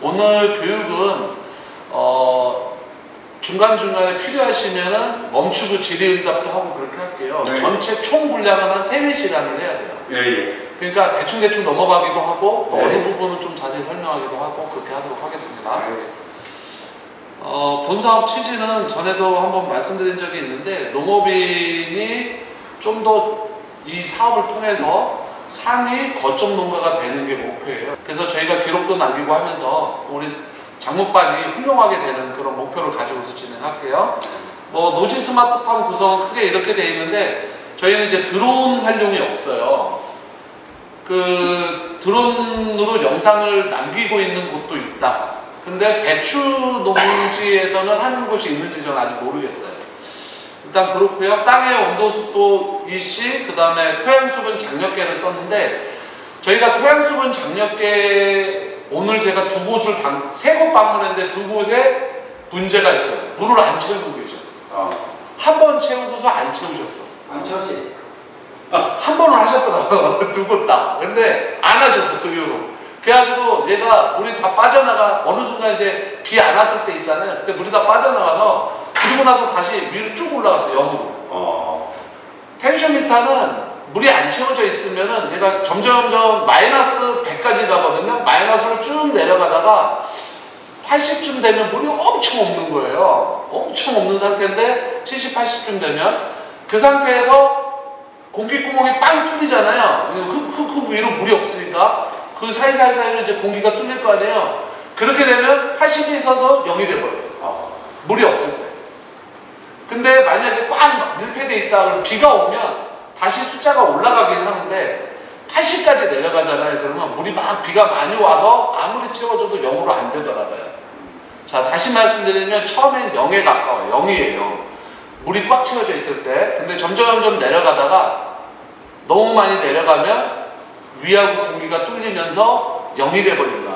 오늘 교육은 중간중간에 필요하시면은 멈추고 질의응답도 하고 그렇게 할게요. 네. 전체 총 분량은 한 3-4시간을 해야 돼요. 예. 그러니까 대충 넘어가기도 하고 네. 어느 부분은 좀 자세히 설명하기도 하고 그렇게 하도록 하겠습니다. 네. 본사업 취지는 전에도 한번 말씀드린 적이 있는데, 농업인이 좀 더 이 사업을 통해서 상위 거점 농가가 되는 게 목표예요. 그래서 저희가 기록도 남기고 하면서 우리 작목반이 훌륭하게 되는 그런 목표를 가지고서 진행할게요. 노지 스마트팜 구성은 크게 이렇게 되어 있는데, 저희는 이제 드론 활용이 없어요. 그 드론으로 영상을 남기고 있는 곳도 있다. 근데 배추 농지에서는 하는 곳이 있는지 저는 아직 모르겠어요. 일단 그렇고요. 땅의 온도, 습도 일시, 그 다음에 토양수분 장력계를 썼는데, 저희가 토양수분 장력계 오늘 제가 세 곳 방문했는데 두 곳에 문제가 있어요. 물을 안 채우고 계셔. 한 번 채우고서 안 채우셨어. 안 채웠지? 한 번은 하셨더라고요. 두 곳 다. 근데 안 하셨어, 그 이후로. 그래가지고 얘가 물이 다 빠져나가, 어느 순간 이제 비 안 왔을 때 있잖아요. 그때 물이 다 빠져나가서, 그리고 나서 다시 위로 쭉 올라갔어요, 0으로. 텐션 미터는 물이 안 채워져 있으면은 얘가 점점 마이너스 100까지 가거든요. 마이너스로 쭉 내려가다가 80쯤 되면 물이 엄청 없는 거예요. 엄청 없는 상태인데 70, 80쯤 되면 그 상태에서 공기구멍이 빵 뚫리잖아요. 흙 위로 물이 없으니까 그 사이사이로 이제 공기가 뚫릴 거 아니에요. 그렇게 되면 80에서도 0이 돼버려요. 물이 없을 때. 근데 만약에 꽉 밀폐되어 있다 그러면 비가 오면 다시 숫자가 올라가긴 하는데 80까지 내려가잖아요. 그러면 물이 비가 많이 와서 아무리 채워줘도 0으로 안 되더라고요. 자, 다시 말씀드리면 처음엔 0에 가까워요. 0이에요. 물이 꽉 채워져 있을 때. 근데 점점 내려가다가 너무 많이 내려가면 위하고 공기가 뚫리면서 0이 돼버린다.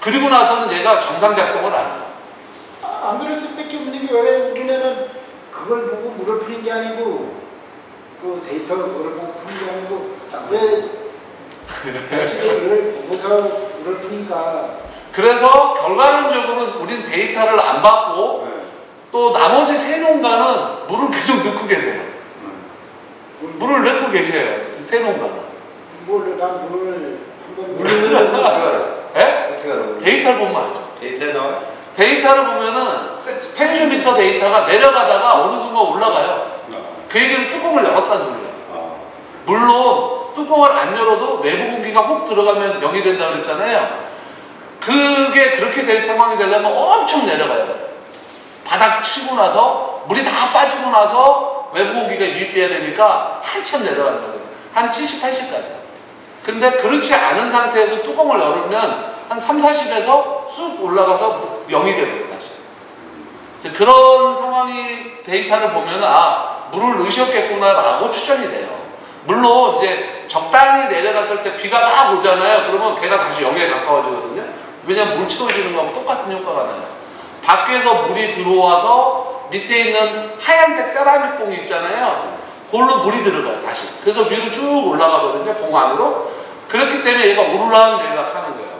그리고 나서는 얘가 정상 작동을 안 해요. 안 그럴 수밖에 없는 게, 왜 우리는 그걸 보고 물을 푸는 게 아니고, 그 데이터 그걸 보고 푸는 게 아니고, 왜 배추를 보고서 물을 푸니까. 그래서 결과론적으로는 우린 데이터를 안 받고 또 나머지 세 농가는 물을 계속 넣고 계세요. 물을 넣고 계셔요. 세 농가는. 난 물을 한번. 물을 어떻게 알아요? 예? 어떻게 알아요? 데이터를 보면 알죠. 데이터에 나와요? 데이터를 보면은 텐쇼미터 데이터가 내려가다가 어느 순간 올라가요. 그 얘기는 뚜껑을 열었다는 소리예요. 물론 뚜껑을 안 열어도 외부 공기가 혹 들어가면 0이 된다고 그랬잖아요. 그게 그렇게 될 상황이 되려면 엄청 내려가야 돼요. 바닥 치고 나서 물이 다 빠지고 나서 외부 공기가 유입돼야 되니까 한참 내려가는 거예요. 한 70, 80까지. 근데 그렇지 않은 상태에서 뚜껑을 열으면 한 3, 40에서 쑥 올라가서 0이 되거든요, 다시. 그런 상황이 데이터를 보면, 물을 넣으셨겠구나라고 추정이 돼요. 물론, 이제 적당히 내려갔을 때 비가 막 오잖아요. 그러면 걔가 다시 0에 가까워지거든요. 왜냐면 물 채워지는 거하고 똑같은 효과가 나요. 밖에서 물이 들어와서 밑에 있는 하얀색 세라믹 봉이 있잖아요. 그걸로 물이 들어가요, 다시. 그래서 위로 쭉 올라가거든요, 봉 안으로. 그렇기 때문에 얘가 오르락 내리락 하는 거예요.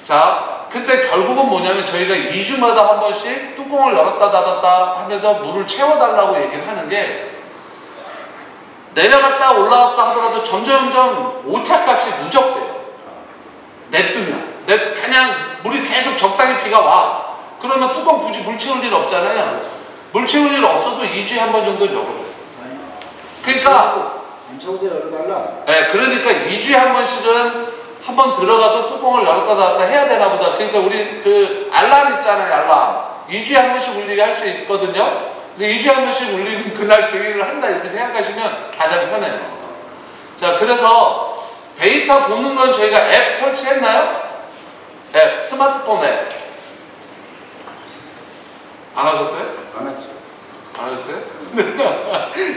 자, 근데 결국은 뭐냐면 저희가 2주마다 한 번씩 뚜껑을 열었다 닫았다 하면서 물을 채워달라고 얘기를 하는 게, 내려갔다 올라갔다 하더라도 점점 오차값이 누적돼요. 냅두면. 그냥 물이 계속 적당히 비가 와. 그러면 뚜껑 굳이 물 채울 일 없잖아요. 물 채울 일 없어도 2주에 한 번 정도는 열어줘요. 그러니까 안 채우게 열어달라. 네, 그러니까 2주에 한 번씩은 한 번 들어가서 뚜껑을 열었다 닫았다 해야 되나 보다. 그러니까 우리 그 알람 있잖아요, 알람. 2주에 한 번씩 울리게 할 수 있거든요. 그래서 2주에 한 번씩 울리면 그날 계획을 한다 이렇게 생각하시면 가장 편해요. 자, 그래서 데이터 보는 건 저희가 앱 설치했나요? 앱, 스마트폰 앱. 안 하셨어요? 안 했죠. 안 하셨어요?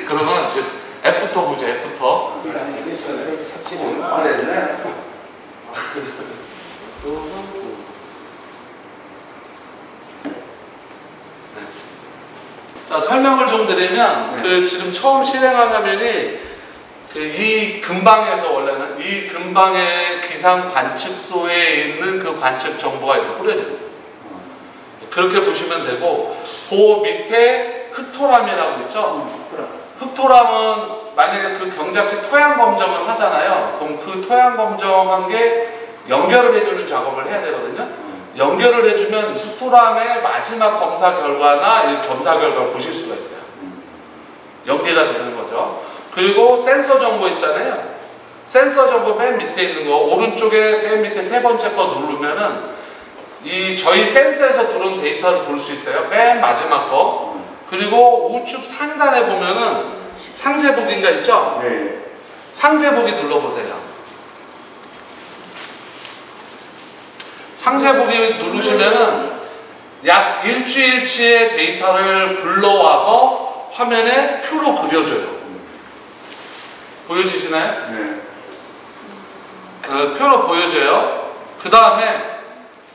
그러면 이제 앱부터 보죠, 앱부터. 이게 삽질을 안 했네. 자, 설명을 좀 드리면, 지금 처음 실행한 화면이 이 근방에서 원래는 보세요. 이 근방의 기상 관측소에 있는 그 관측 정보가 이렇게 뿌려져요. 그렇게 보시면 되고, 그 밑에 흑토람이라고 있죠? 흑토람은 만약에 그 경작지 토양 검정을 하잖아요. 그럼 그 토양 검정한 게 연결을 해주는 작업을 해야 되거든요. 연결을 해주면 흑토람의 마지막 검사 결과나 이 검사 결과를 보실 수가 있어요. 연계가 되는 거죠. 그리고 센서 정보 있잖아요. 센서 정보 맨 밑에 있는 거, 오른쪽에 맨 밑에 세 번째 거 누르면은 이 저희 센서에서 들어온 데이터를 볼 수 있어요. 맨 마지막 거. 그리고 우측 상단에 보면은 상세보기인가 있죠? 네. 상세보기 눌러보세요. 상세보기 누르시면은 약 일주일치의 데이터를 불러와서 화면에 표로 그려줘요. 보여지시나요? 네. 표로 보여줘요. 그 다음에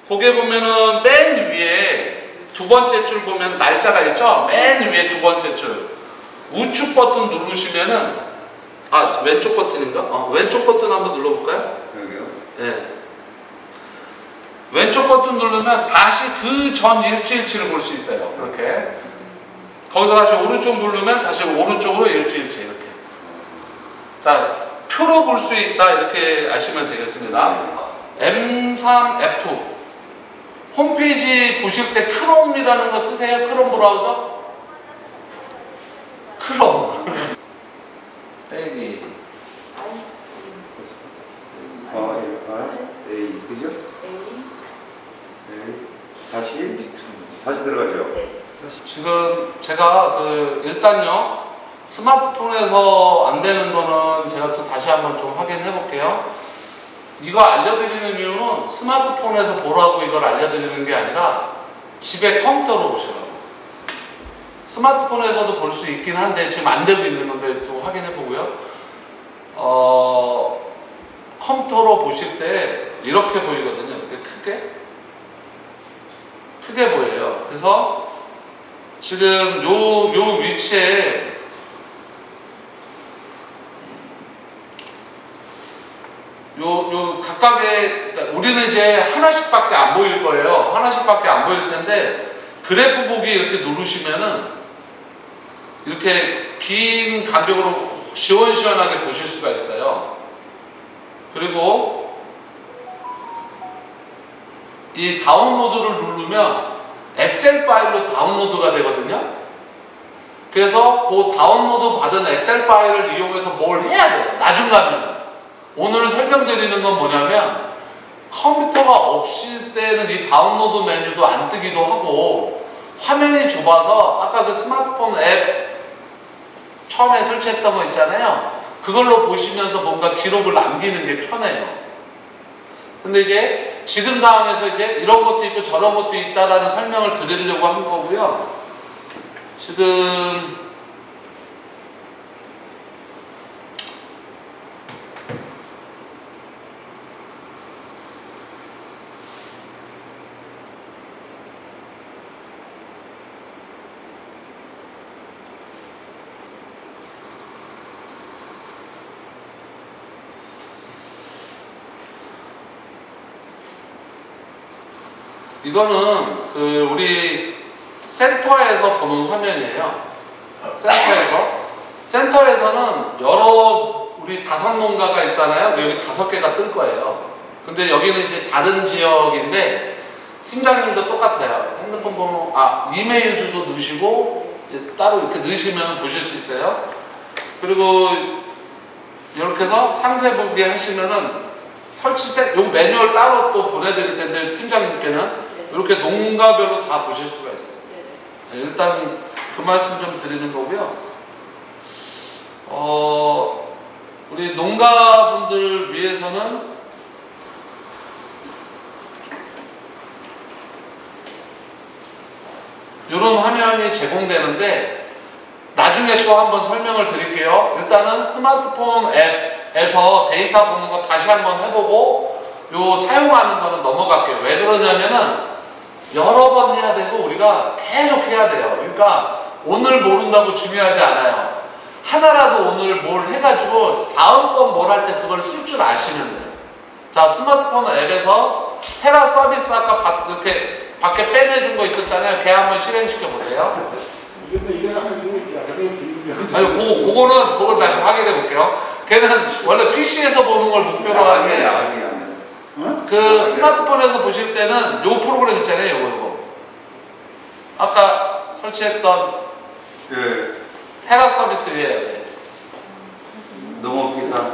거기에 보면은 맨 위에 두 번째 줄 보면 날짜가 있죠? 맨 위에 두 번째 줄. 우측 버튼 누르시면은, 아, 왼쪽 버튼인가? 왼쪽 버튼 한번 눌러볼까요? 여기요? 네. 왼쪽 버튼 누르면 다시 그 전 일주일치를 볼 수 있어요. 그렇게. 거기서 다시 오른쪽 누르면 다시 오른쪽으로 일주일치 이렇게. 자, 표로 볼 수 있다 이렇게 아시면 되겠습니다. M3F 홈페이지 보실 때 크롬이라는 거 쓰세요? 크롬 브라우저? 크롬 빼기 A 그죠? 다시 들어가죠. 지금 제가 일단요 스마트폰에서 안 되는 거는 제가 또 다시 한번 좀 확인해 볼게요. 이거 알려드리는 이유는 스마트폰에서 보라고 이걸 알려드리는 게 아니라 집에 컴퓨터로 보시라고. 스마트폰에서도 볼 수 있긴 한데 지금 안 되고 있는 건데 좀 확인해 보고요. 컴퓨터로 보실 때 이렇게 보이거든요. 이렇게 크게 보여요. 그래서 지금 요 위치에 요 각각의, 그러니까 우리는 이제 하나씩밖에 안 보일 거예요. 하나씩밖에 안 보일 텐데 그래프 보기 이렇게 누르시면은 이렇게 긴 간격으로 시원시원하게 보실 수가 있어요. 그리고 이 다운로드를 누르면 엑셀 파일로 다운로드가 되거든요. 그래서 그 다운로드 받은 엑셀 파일을 이용해서 뭘 해야 돼요. 나중 가면. 오늘 설명드리는 건 뭐냐면 컴퓨터가 없을 때는 이 다운로드 메뉴도 안 뜨기도 하고 화면이 좁아서 아까 그 스마트폰 앱 처음에 설치했던 거 있잖아요. 그걸로 보시면서 뭔가 기록을 남기는 게 편해요. 근데 이제 지금 상황에서 이제 이런 것도 있고 저런 것도 있다라는 설명을 드리려고 한 거고요. 지금 이거는 우리 센터에서 보는 화면이에요. 센터에서는 여러 우리 다섯 농가가 있잖아요. 여기 5개가 뜰 거예요. 근데 여기는 이제 다른 지역인데 팀장님도 똑같아요. 핸드폰 번호, 이메일 주소 넣으시고 이제 따로 이렇게 넣으시면 보실 수 있어요. 그리고 이렇게 해서 상세 보기 하시면은 요 매뉴얼 따로 또 보내드릴 텐데 팀장님께는 이렇게 농가별로 다 보실 수가 있어요. 네, 일단 그 말씀 좀 드리는 거고요. 우리 농가분들 위해서는 이런 화면이 제공되는데 나중에 또 한번 설명을 드릴게요. 일단은 스마트폰 앱에서 데이터 보는 거 다시 한번 해보고 요 사용하는 거는 넘어갈게요. 왜 그러냐면은 여러 번 해야 되고 우리가 계속 해야 돼요. 그러니까 오늘 모른다고 중요하지 않아요. 하나라도 오늘 뭘 해가지고 다음번 뭘 할 때 그걸 쓸 줄 아시면 돼요. 자, 스마트폰 앱에서 테라 서비스 아까 이렇게 밖에 빼내준 거 있었잖아요. 걔 한번 실행시켜 보세요. 아니, 그거는 다시 확인해 볼게요. 걔는 원래 PC에서 보는 걸 목표로 하는데 그 스마트폰에서 보실 때는 요 프로그램 있잖아요. 요거 아까 설치했던 테라 서비스예요. 농업기사.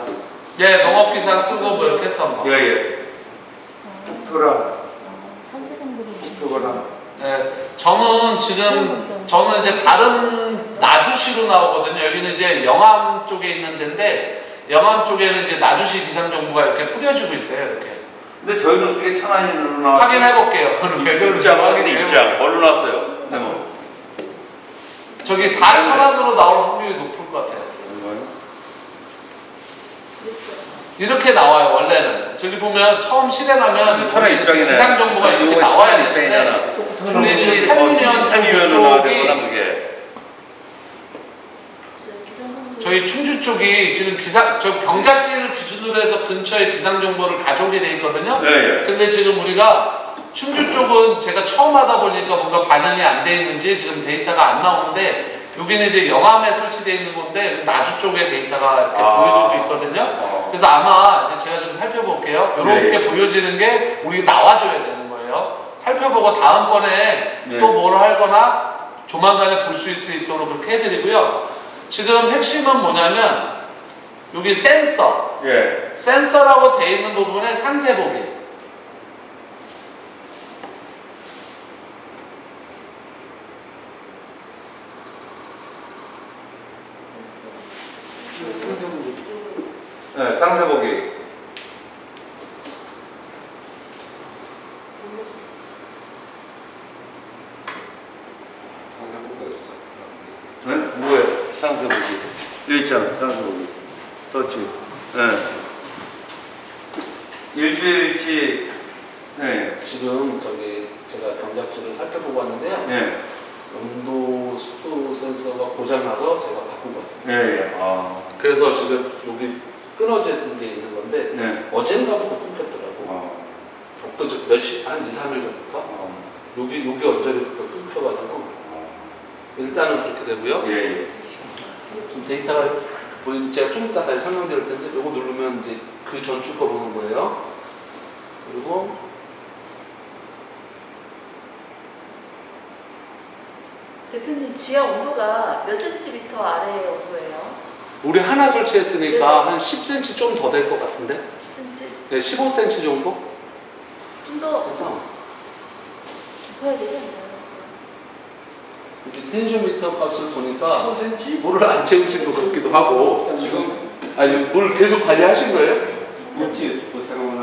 예, 농업기사 뜨고 뭐 이렇게 했던 거. 예. 토라. 토라. 예, 저는 이제 다른 나주시로 나오거든요. 여기는 이제 영암 쪽에 있는 데인데 영암 쪽에는 이제 나주시 기상 정보가 이렇게 뿌려지고 있어요. 이렇게. 근데 저희는 어떻게 천안이로 나왔어요? 확인해 볼게요. 입장 뭘로 나왔어요? 저기 다 천안으로 나올 확률이 높을 것 같아요. 이렇게 나와요. 원래는 저기 보면 처음 실행하면 천안 입장이네. 기상 정보가 이렇게 나와야 되는데 우리 지금 산유면 쪽이 저희 충주 쪽이 지금 저 경작지를 기준으로 해서 근처에 기상 정보를 가져오게 돼 있거든요. 근데 지금 우리가 충주 쪽은 제가 처음 하다 보니까 뭔가 반영이 안 돼 있는지 지금 데이터가 안 나오는데 여기는 이제 영암에 설치되어 있는 건데 나주 쪽에 데이터가 이렇게 보여지고 있거든요. 그래서 아마 이제 제가 좀 살펴볼게요. 이렇게 보여지는 게 우리 나와줘야 되는 거예요. 살펴보고 다음번에 또 뭘 하거나 조만간에 볼 수 있도록 그렇게 해드리고요. 지금 핵심은 뭐냐면 여기 센서, 센서라고 되어 있는 부분에 상세 보기. 네, 상세 보기. 네? 뭐예요? 상세 보기. 여기 있잖아, 상세 보기. 터치. 네. 일주일치. 네. 지금 저기 제가 경작지를 살펴보고 왔는데요. 네. 온도, 습도 센서가 고장나서 제가 바꾸고 왔습니다. 네. 그래서 지금 여기 끊어진 게 있는 건데 어젠가부터 끊겼더라고. 엊그제 며칠 한 2, 3일 전부터 여기 언저리부터 끊겨가지고 일단은 그렇게 되고요. 좀 데이터가 제가 좀 이따 다시 설명드릴 텐데 요거 누르면 이제 그 전주 거 보는 거예요. 그리고 대표님 지하 온도가 몇 센티미터 아래의 온도예요? 우리 하나 설치했으니까 한 10cm 좀 더 될 것 같은데? 10cm? 네, 15cm 정도? 좀 더 그래서 높아야 되지 않나요? 여기 텐시오미터 값을 보니까 15cm? 물을 안 채우신 것 같기도 하고 지금 아니 물 계속 관리하신 거예요?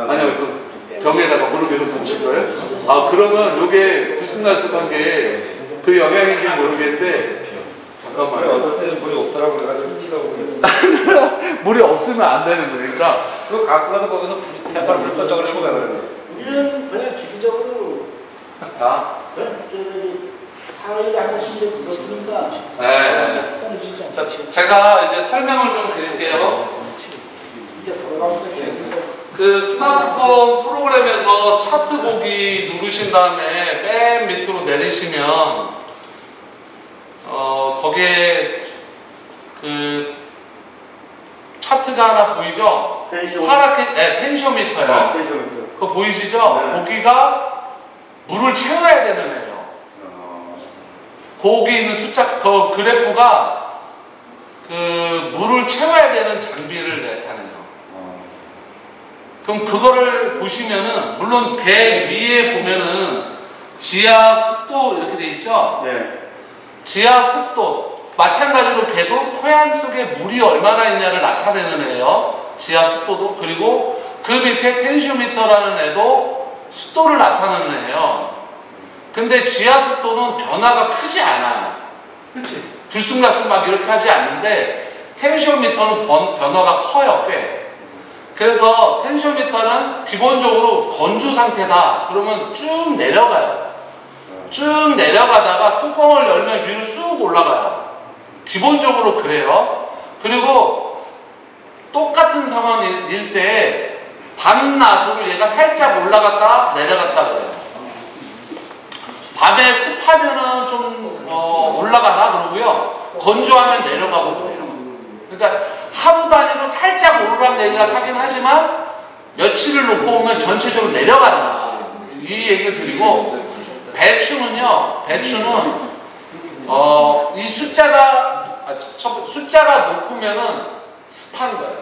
아니요 그 병에다가 물을 계속 부으신 거예요? 아 그러면 요게 들쑥날쑥한 게 그 영향인지 모르겠는데 잠깐만요. 어떨 때는 물이 없더라고 그래가지고 치라고 그랬어. 물이 없으면 안 되는 거니까 그거 갖고 가서 거기서 새빨 물 던져 그러고 그러는데. 우리는 그냥 주기적으로 저기 4일에 한 번씩 물어주니까 떨어지지 않죠. 제가 이제 설명을 좀 드릴게요. 이게 돌아가면서 계속 그 스마트폰 프로그램에서 차트 보기 누르신 다음에 맨 밑으로 내리시면 거기에 그 차트가 하나 보이죠? 파랗게 텐시오미터요. 그거 보이시죠? 거기가 물을 채워야 되는 애예요. 거기 있는 숫자 그 그래프가 그 물을 채워야 되는 장비를 나타내요. 그럼 그거를 보시면은 물론 배 위에 보면은 지하 습도 이렇게 돼 있죠? 지하 습도 마찬가지로 배도 토양 속에 물이 얼마나 있냐를 나타내는 애예요. 지하 습도도. 그리고 그 밑에 텐시오미터라는 애도 습도를 나타내는 애예요. 근데 지하 습도는 변화가 크지 않아요. 그렇지? 들쑥날쑥 막 이렇게 하지 않는데 텐시오미터는 변화가 커요, 꽤. 그래서 텐시오미터는 기본적으로 건조 상태다. 그러면 쭉 내려가요. 쭉 내려가다가 뚜껑을 열면 위로 쑥 올라가요. 기본적으로 그래요. 그리고 똑같은 상황일 때 밤낮으로 얘가 살짝 올라갔다 내려갔다 그래요. 밤에 습하면은 좀 올라가나 그러고요. 건조하면 내려가고 그래요. 그러니까 하루 단위로 살짝 오르락내리락 하긴 하지만 며칠을 놓고 보면 전체적으로 내려간다. 이 얘기를 드리고, 배추는 이 숫자가 높으면은 습한 거예요.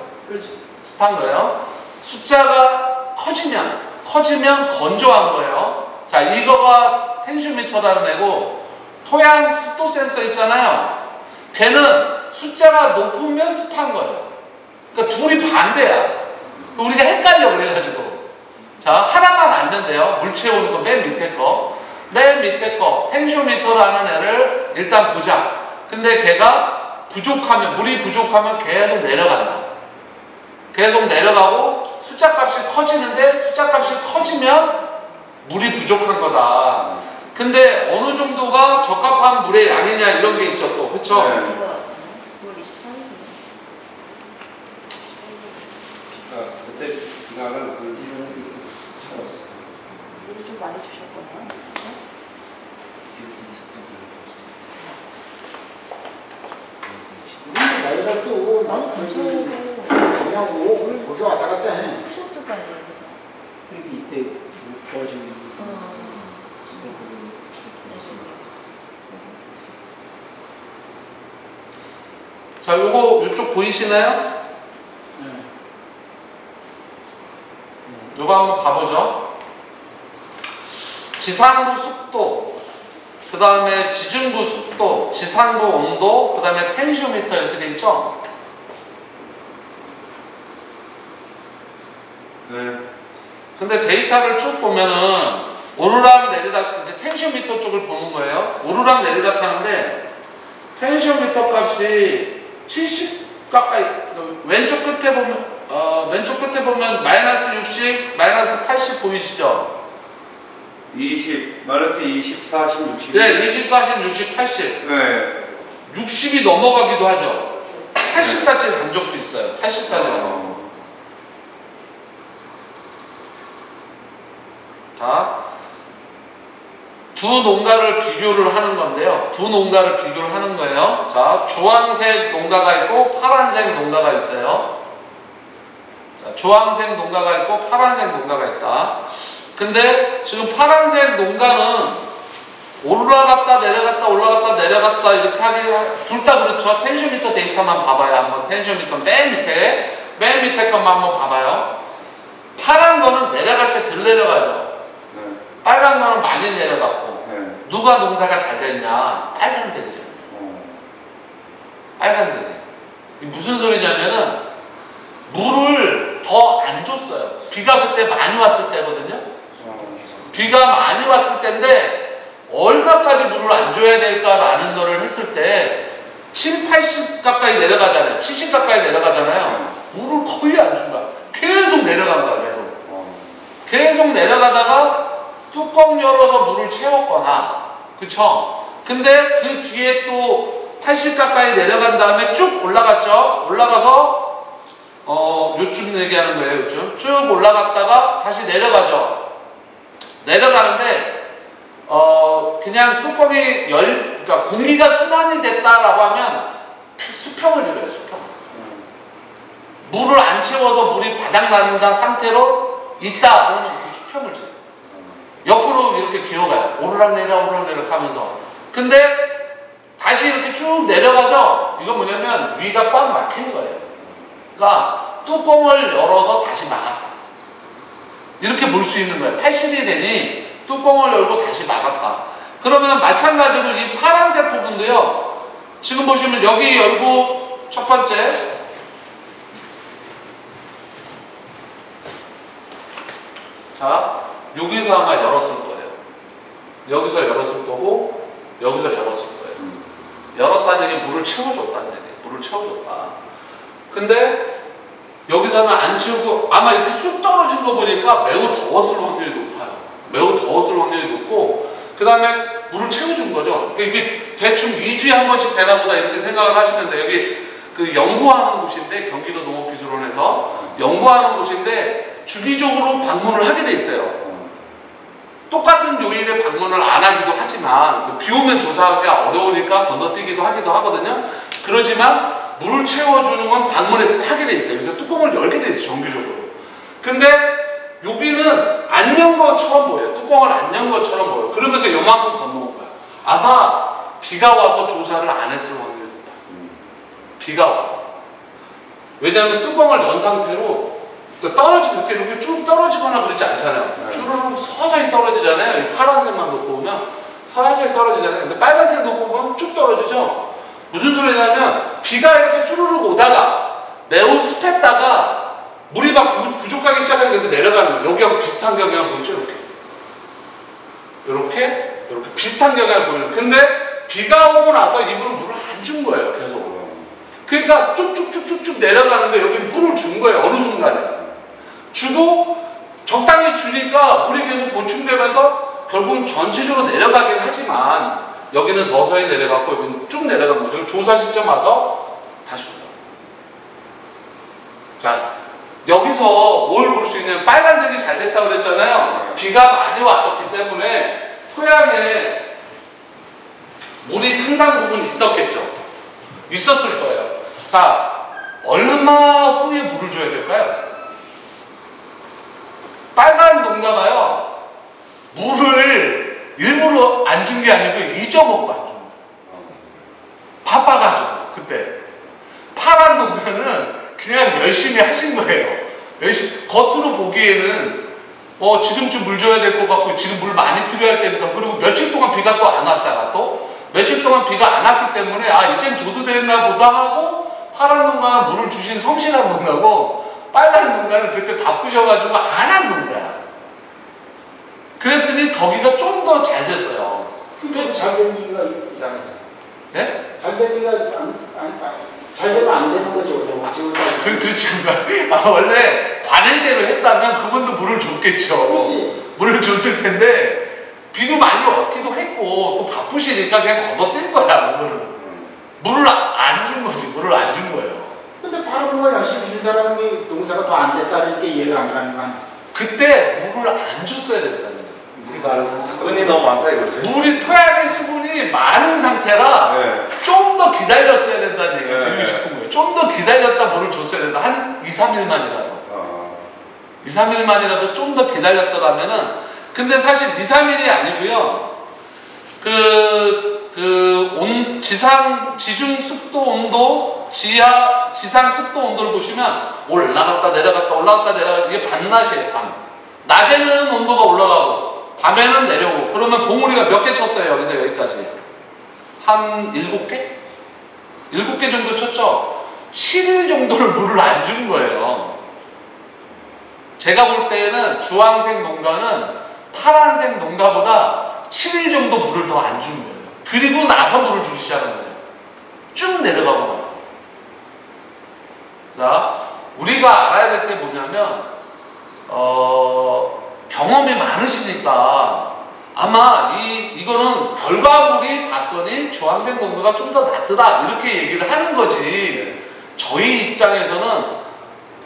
습한 거예요. 숫자가 커지면 건조한 거예요. 자, 이거가 텐슈미터라는 애고, 토양 습도 센서 있잖아요. 걔는 숫자가 높으면 습한 거예요. 그러니까 둘이 반대야. 우리가 헷갈려 그래가지고. 자, 하나만 알면 돼요. 물 채우는 거 맨 밑에 거. 맨 밑에 거 텐쇼미터라는 애를 일단 보자. 근데 걔가 물이 부족하면 계속 내려간다. 계속 내려가고 숫자 값이 커지는데 숫자 값이 커지면 물이 부족한 거다. 근데 어느 정도가 적합한 물의 양이냐 이런 게 있죠 또. 그쵸? 네. 그때 그날은 그 물을 좀 많이 주셨거든요. 마이너스 5 많이 건조하고 그냥 5 거기 왔다 갔다 해. 푸셨을 거 아니에요, 그죠? 그리고 이때 도와주는 자, 요쪽 보이시나요? 요거 한번 봐보죠. 지상부 습도, 그 다음에 지중부 습도, 지상부 온도, 그 다음에 텐쇼미터 이렇게 돼 있죠? 네. 근데 데이터를 쭉 보면은 오르락 내리락, 이제 텐쇼미터 쪽을 보는 거예요. 오르락 내리락 하는데 텐쇼미터 값이 70 가까이, 왼쪽 끝에 보면 마이너스 60, 마이너스 80 보이시죠? 20, 마이너스 20, 40, 60. 네, 20, 40, 60, 80. 네. 60이 넘어가기도 하죠. 80까지 간 적도 있어요. 80까지 간 적. 자, 두 농가를 비교를 하는 건데요. 두 농가를 비교를 하는 거예요. 자, 주황색 농가가 있고 파란색 농가가 있어요. 자, 주황색 농가가 있고 파란색 농가가 있다. 근데 지금 파란색 농가는 올라갔다 내려갔다 올라갔다 내려갔다 이렇게 하기 둘 다 그렇죠. 텐쇼미터 데이터만 봐봐요. 한번 텐쇼미터 맨 밑에 것만 한번 봐봐요. 파란 거는 내려갈 때 덜 내려가죠. 네. 빨간 거는 많이 내려갔고. 네. 누가 농사가 잘 됐냐? 빨간색이죠. 빨간색이. 무슨 소리냐면은 물을 더 안 줬어요. 비가 그때 많이 왔을 때거든요. 비가 많이 왔을 때인데 얼마까지 물을 안 줘야 될까라는 거를 했을 때 7, 80 가까이 내려가잖아요. 70 가까이 내려가잖아요. 물을 거의 안 준 거야. 계속 내려간 거야. 계속 내려가다가 뚜껑 열어서 물을 채웠거나, 그쵸? 근데 그 뒤에 또 80 가까이 내려간 다음에 쭉 올라갔죠? 올라가서 요쯤 얘기하는 거예요. 요쯤 쭉 올라갔다가 다시 내려가죠. 내려가는데 그냥 뚜껑이 그러니까 공기가 순환이 됐다라고 하면 수평을 이뤄요. 수평. 물을 안 채워서 물이 바닥난다 상태로 있다 그러면 그 수평을 쳐요. 옆으로 이렇게 기어가요. 오르락내리락 하면서. 근데 다시 이렇게 쭉 내려가죠. 이건 뭐냐면 위가 꽉 막힌 거예요. 그러니까 뚜껑을 열어서 다시 막았다. 이렇게 볼 수 있는 거예요. 80이 되니 뚜껑을 열고 다시 막았다. 그러면 마찬가지로 이 파란색 부분도요. 지금 보시면 여기 열고 첫 번째 자, 여기서 아마 열었을 거예요. 여기서 열었을 거고 여기서 열었을 거예요. 열었다는 얘기 물을 채워줬다는 얘기. 물을 채워줬다. 근데 여기서는 안 채우고 아마 이렇게 쑥 떨어진 거 보니까 매우 더웠을 확률이 높아요. 매우 더웠을 확률이 높고 그 다음에 물을 채워준 거죠. 그러니까 이게 대충 2주에 한 번씩 되나 보다 이렇게 생각을 하시는데 여기 그 연구하는 곳인데, 경기도 농업기술원에서 연구하는 곳인데 주기적으로 방문을 하게 돼 있어요. 똑같은 요일에 방문을 안 하기도 하지만 비 오면 조사하기가 어려우니까 건너뛰기도 하기도 하거든요. 그러지만 물을 채워주는 건 방문해서 하게 돼 있어요. 그래서 뚜껑을 열게 돼 있어요, 정기적으로. 근데 여기는 안 연 것처럼 보여요. 뚜껑을 안 연 것처럼 보여요. 그러면서 요만큼 건너온 거야. 아마 비가 와서 조사를 안 했을 확률이 높다. 비가 와서. 왜냐하면 뚜껑을 연 상태로 떨어지고 이렇게 쭉 떨어지거나 그러지 않잖아요. 주르륵 서서히 떨어지잖아요. 이 파란색만 놓고 보면 서서히 떨어지잖아요. 근데 빨간색 놓고 보면 쭉 떨어지죠. 무슨 소리냐면 비가 이렇게 주르륵 오다가 매우 습했다가 물이 막 부족하기 시작하니까 내려가는 거예요. 여기하고 비슷한 경향을 보이죠? 이렇게 비슷한 경향을 보여요. 근데 비가 오고 나서 이분은 물을 안 준 거예요. 계속. 그러니까 쭉쭉쭉쭉쭉 내려가는데 여기 물을 준 거예요. 어느 순간에. 주고 적당히 주니까 물이 계속 보충되면서 결국은 전체적으로 내려가긴 하지만 여기는 서서히 내려갔고 여기는 쭉 내려간 거죠. 조사 시점 와서 다시 올라가요. 자, 여기서 뭘 볼 수 있냐면 빨간색이 잘 됐다고 그랬잖아요. 비가 많이 왔었기 때문에 토양에 물이 상당 부분 있었겠죠. 있었을 거예요. 자, 얼마 후에 물을 줘야 될까요? 빨간 농가가요, 물을 일부러 안 준 게 아니고 잊어먹고 안 준 거예요. 바빠가지고 그때. 파란 농가는 그냥 열심히 하신 거예요. 열심히. 겉으로 보기에는 지금쯤 물 줘야 될 것 같고 지금 물 많이 필요할 때니까. 그리고 며칠 동안 비가 또 안 왔잖아. 또 며칠 동안 비가 안 왔기 때문에 이젠 줘도 되나 보다 하고, 파란 농가는 물을 주신 성실한 농가고 빨간 농가는 그때 바쁘셔가지고 안 한 농가야. 그랬더니 거기가 좀 더 잘 됐어요. 근데 잘 된 얘기가 이상하죠. 네? 잘 된 얘기가 잘 되면 안 되는 거죠. 그렇지 않나? 원래 관행대로 했다면 그분도 물을 줬겠죠. 그렇지. 물을 줬을 텐데 비도 많이 왔기도 했고 또 바쁘시니까 그냥 건너뛴 거야. 물을 안 준 거지. 물을 안 준 거예요. 근데 바로 그거 열심히 준 사람이 농사가 더 안 됐다는 게 이해가 안 가는 거 아니야? 그때 물을 안 줬어야 됐다는 거예요. 물이 많은 수분이 너무 많다 이거지. 물이 토양의 수분이 많은 상태라 네. 좀 더 기다렸어야 된다는 얘기를 네. 드리고 싶은 거예요. 좀 더 기다렸다 물을 줬어야 된다. 한 2, 3일만이라도. 2, 3일만이라도 좀 더 기다렸더라면은. 근데 사실 2, 3일이 아니고요. 지중 습도 온도, 지상 습도 온도를 보시면 올라갔다 내려갔다 올라갔다 내려갔다, 이게 밤낮이에요. 밤. 낮에는 온도가 올라가고 밤에는 내려오고. 그러면 봉우리가 몇 개 쳤어요? 여기서 여기까지 한 7개? 7개 정도 쳤죠. 7일 정도를 물을 안 준 거예요. 제가 볼 때는 주황색 농가는 파란색 농가보다 7일 정도 물을 더 안 준 거예요. 그리고 나서 물을 주기 시작한 거예요. 쭉 내려가고 나서. 자, 우리가 알아야 될 게 뭐냐면 경험이 많으시니까 아마 이거는 결과물이 봤더니 주황색 농가가 좀 더 낫더라 이렇게 얘기를 하는 거지, 저희 입장에서는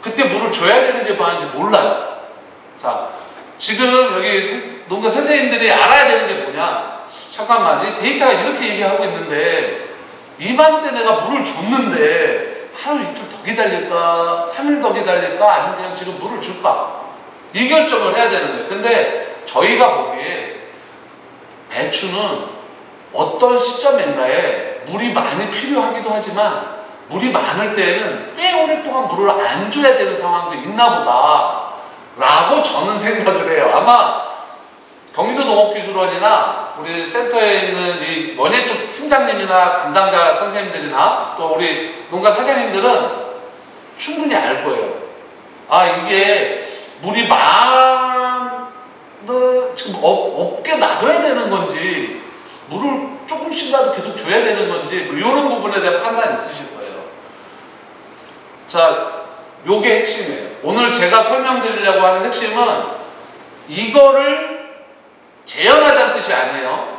그때 물을 줘야 되는지 뭐하는지 몰라요. 자, 지금 여기 농가 선생님들이 알아야 되는 게 뭐냐, 잠깐만, 이 데이터가 이렇게 얘기하고 있는데 이맘때 내가 물을 줬는데 하루 이틀 더 기다릴까 3일 더 기다릴까 아니면 그냥 지금 물을 줄까, 이 결정을 해야 되는 거예요. 근데 저희가 보기에 배추는 어떤 시점인가에 물이 많이 필요하기도 하지만 물이 많을 때에는 꽤 오랫동안 물을 안 줘야 되는 상황도 있나 보다 라고 저는 생각을 해요. 아마 경기도 농업기술원이나 우리 센터에 있는 이 원예 쪽 팀장님이나 담당자 선생님들이나 또 우리 농가 사장님들은 충분히 알 거예요. 이게 물이 지금 없게 놔둬야 되는 건지 물을 조금씩이라도 계속 줘야 되는 건지 뭐 이런 부분에 대한 판단이 있으실 거예요. 자, 요게 핵심이에요. 오늘 제가 설명드리려고 하는 핵심은 이거를 재현하자는 뜻이 아니에요.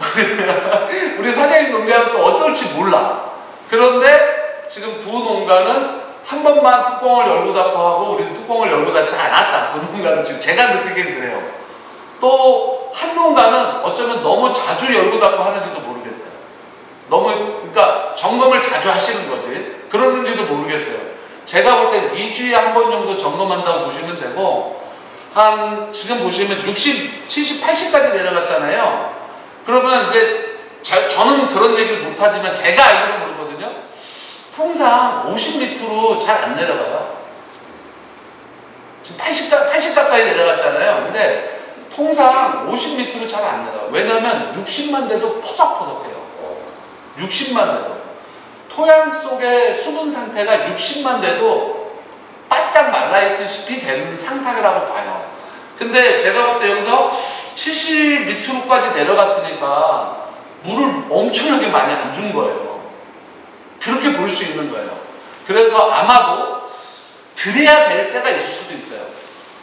우리 사장님 농장은 또 어떨지 몰라. 그런데 지금 두 농가는 한 번만 뚜껑을 열고 닫고 하고 우리는 뚜껑을 열고 닫지 않았다. 그 농가는 지금 제가 느끼기엔 그래요. 또 한 농가는 어쩌면 너무 자주 열고 닫고 하는지도 모르겠어요. 너무 그러니까 점검을 자주 하시는 거지. 그러는지도 모르겠어요. 제가 볼 때 2주에 한 번 정도 점검한다고 보시면 되고 한 지금 보시면 60, 70, 80까지 내려갔잖아요. 그러면 이제 저는 그런 얘기를 못하지만 제가 알기로는 그렇거든요. 통상 50m로 잘 안 내려가요. 지금 80 가까이 내려갔잖아요. 근데 통상 50m로 잘 안 내려가요. 왜냐면 60만 돼도 퍼석퍼석해요. 60만 돼도. 토양 속의 수분 상태가 60만 돼도 바짝 말라있듯이 되는 상태라고 봐요. 근데 제가 볼 때 여기서 70m로까지 내려갔으니까 물을 엄청나게 많이 안 준 거예요. 그렇게 볼 수 있는 거예요. 그래서 아마도 그래야 될 때가 있을 수도 있어요.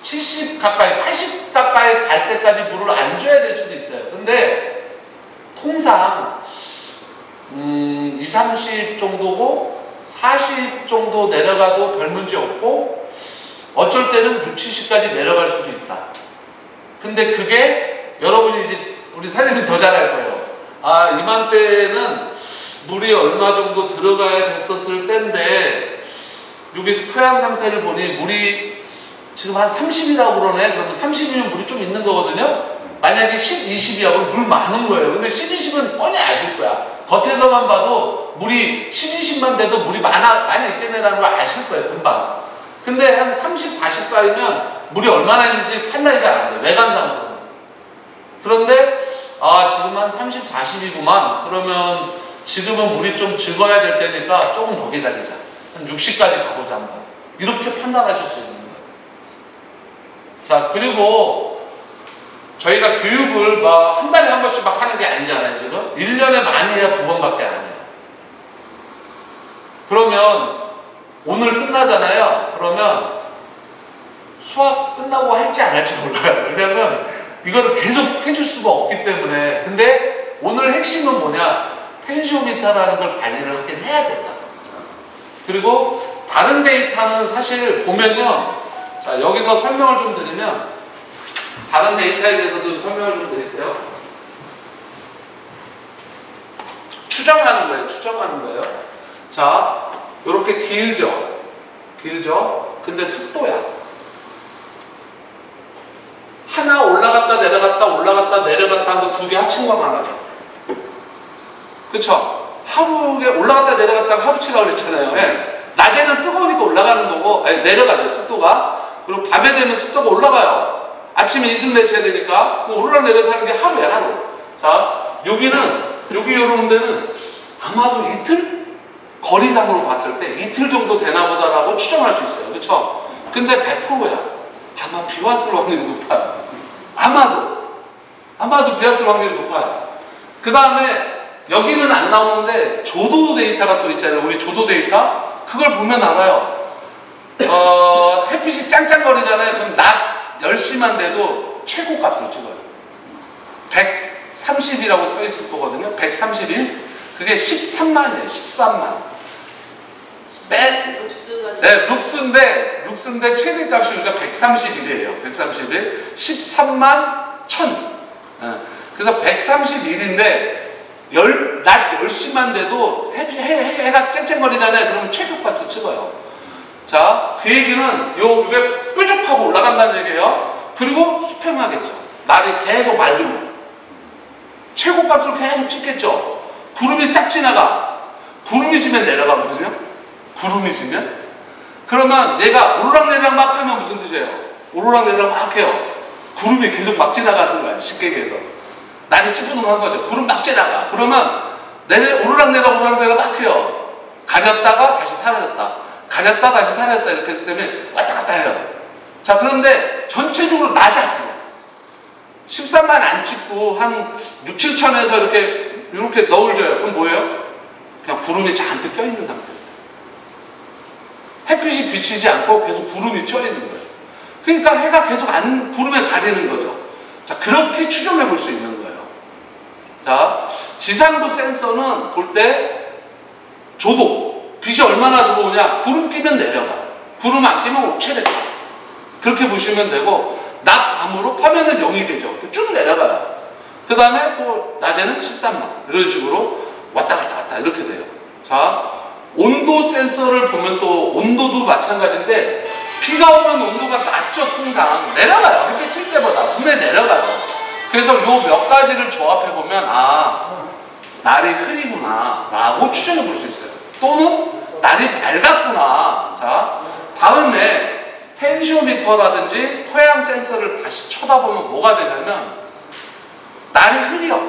70 가까이, 80 가까이 갈 때까지 물을 안 줘야 될 수도 있어요. 근데 통상 20, 30 정도고 40 정도 내려가도 별 문제 없고 어쩔 때는 60, 70까지 내려갈 수도 있다. 근데 그게 여러분이 이제 우리 사장님이 더 잘할 거예요. 아, 이맘때는 물이 얼마 정도 들어가야 됐었을 때인데 여기 토양 상태를 보니 물이 지금 한 30이라고 그러네. 그러면 30이면 물이 좀 있는 거거든요. 만약에 10, 20이야 그럼 물 많은 거예요. 근데 10, 20은 뻔히 아실 거야. 겉에서만 봐도 물이 10, 20만 돼도 물이 많이 있겠네라는 걸 아실 거예요. 금방. 근데 한 30, 40 쌓이면 물이 얼마나 있는지 판단이 잘 안 돼요. 외관상으로. 그런데 아 지금 한 30, 40이구만. 그러면 지금은 물이 좀 적어야 될 때니까 조금 더 기다리자. 한 60까지 가보자 한번. 이렇게 판단하실 수 있는 거예요. 자, 그리고 저희가 교육을 막 한 달에 한 번씩 막 하는 게 아니잖아요, 지금. 1년에 많이 해야 2번밖에 안 해요. 그러면 오늘 끝나잖아요. 그러면 수학 끝나고 할지 안 할지 몰라요. 왜냐면 이거를 계속 해줄 수가 없기 때문에. 근데 오늘 핵심은 뭐냐? 텐시오미터라는 걸 관리를 하긴 해야 된다. 그리고 다른 데이터는 사실 보면요. 자, 여기서 설명을 좀 드리면 다른 데이터에 대해서도 설명을 좀 드릴게요. 추정하는 거예요. 추정하는 거예요. 자, 이렇게 길죠. 길죠. 근데 습도야. 하나 올라갔다 내려갔다 올라갔다 내려갔다 한 거 두 개 합친 거만 하죠. 그쵸? 하루에 올라갔다 내려갔다가 하루치라고 그랬잖아요. 예. 낮에는 뜨거우니까 올라가는 거고, 아니, 내려가죠, 습도가. 그리고 밤에 되면 습도가 올라가요. 아침에 이슬 내쳐야 되니까. 올라내려가는 게 하루야, 하루. 자, 여기 요런 데는 아마도 이틀? 거리상으로 봤을 때 이틀 정도 되나 보다라고 추정할 수 있어요. 그쵸? 근데 100%야. 아마 비 왔을 확률이 높아요. 아마도 비 왔을 확률이 높아요. 그 다음에 여기는 안 나오는데 조도 데이터가 또 있잖아요. 우리 조도 데이터? 그걸 보면 알아요. 햇빛이 짱짱거리잖아요. 그럼 낮 10시만 돼도 최고 값을 찍어요. 130이라고 써 있을 거거든요. 131. 그게 13만이에요. 13만. 네, 룩스인데 최대값이 우리가 131이에요. 131. 13만 1000. 그래서 131인데 낮 10시만 돼도 해가 쨍쨍거리잖아요. 그러면 최고값을 찍어요. 자, 그 얘기는 요게 뾰족하고 올라간다는 얘기예요. 그리고 수평하겠죠. 날이 계속 맑으면 최고값을 계속 찍겠죠. 구름이 싹 지나가. 구름이 지면 내려가거든요. 구름이 지면. 그러면 얘가 오르락내리락 막 하면 무슨 뜻이에요? 오르락내리락 막 해요. 구름이 계속 막 지나가는 거야. 쉽게 얘기해서. 날이 찌뿌둥한 거죠. 구름 막 지나가. 그러면 오르락내리락 막 해요. 가렸다가 다시 사라졌다. 가렸다 다시 사라졌다. 이렇게 하기 때문에 왔다 갔다 해요. 자, 그런데 전체적으로 낮아. 13만 안 찍고 한 6, 7천에서 이렇게 너울 줘요. 그럼 뭐예요? 그냥 구름이 잔뜩 껴있는 상태. 햇빛이 비치지 않고 계속 구름이 쪄있는 거예요. 그러니까 해가 계속 구름에 가리는 거죠. 자, 그렇게 추정해 볼 수 있는 거예요. 자, 지상도 센서는 볼 때 조도, 빛이 빛이 얼마나 들어오냐? 구름 끼면 내려가. 구름 안 끼면 최대가. 그렇게 보시면 되고, 낮 밤으로 파면은 0이 되죠. 쭉 내려가요. 그 다음에 또 낮에는 13만 이런 식으로 왔다 갔다 이렇게 돼요. 자, 온도 센서를 보면 또 온도도 마찬가지인데, 비가 오면 온도가 낮죠. 통상 내려가요. 햇빛 칠 때보다 분명히 내려가요. 그래서 요 몇 가지를 조합해 보면 날이 흐리구나 라고 추정해 볼 수 있어요. 또는 날이 밝았구나. 자, 다음에 텐시오미터라든지 토양 센서를 다시 쳐다보면 뭐가 되냐면, 날이 흐려.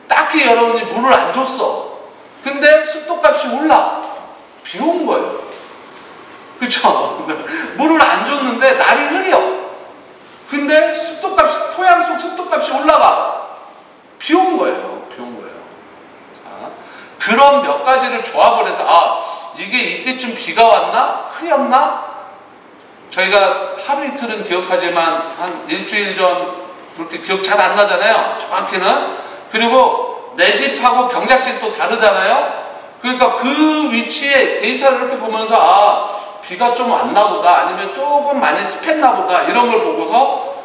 딱히 여러분이 물을 안 줬어. 근데 습도값이 올라. 비 온 거예요. 그쵸? 물을 안 줬는데 날이 흐려. 근데 습도값이, 토양 속 습도값이 올라가. 비 온 거예요. 비 온 거예요. 자, 그런 몇 가지를 조합을 해서, 이게 이때쯤 비가 왔나? 흐렸나? 저희가 하루 이틀은 기억하지만 한 일주일 전 그렇게 기억 잘 안 나잖아요. 정확히는. 그리고 내 집하고 경작지는 또 다르잖아요. 그러니까 그 위치에 데이터를 이렇게 보면서 비가 좀 왔나 보다, 아니면 조금 많이 습했나 보다, 이런 걸 보고서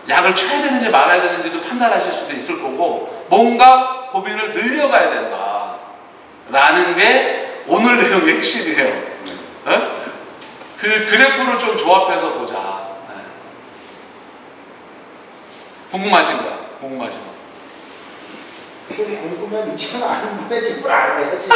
약을 쳐야 되는지 말아야 되는지도 판단하실 수도 있을 거고, 뭔가 고민을 늘려가야 된다 라는 게 오늘 내용의 핵심이에요. 그 그래프를 좀 조합해서 보자. 궁금하신 거야? 궁금하신 거? 궁금한 이치는 아는 분의 집을 알아야지.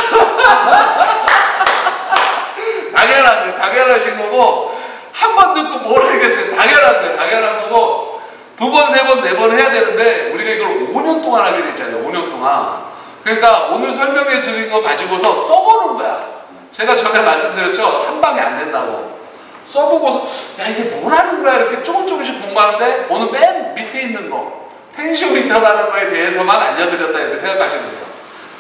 당연하신 거고, 한 번 듣고 모르겠어요. 당연한 거고, 두 번, 세 번, 네 번 해야 되는데, 우리가 이걸 5년 동안 하게 됐잖아요. 5년 동안. 그러니까 오늘 설명해 드린 거 가지고서 써보는 거야. 제가 전에 말씀드렸죠? 한 방에 안 된다고. 써보고서, 이게 뭐라는 거야? 이렇게 조금씩 공부하는데, 오늘 맨 밑에 있는 거, 텐시오미터라는 거에 대해서만 알려드렸다, 이렇게 생각하시면 돼요.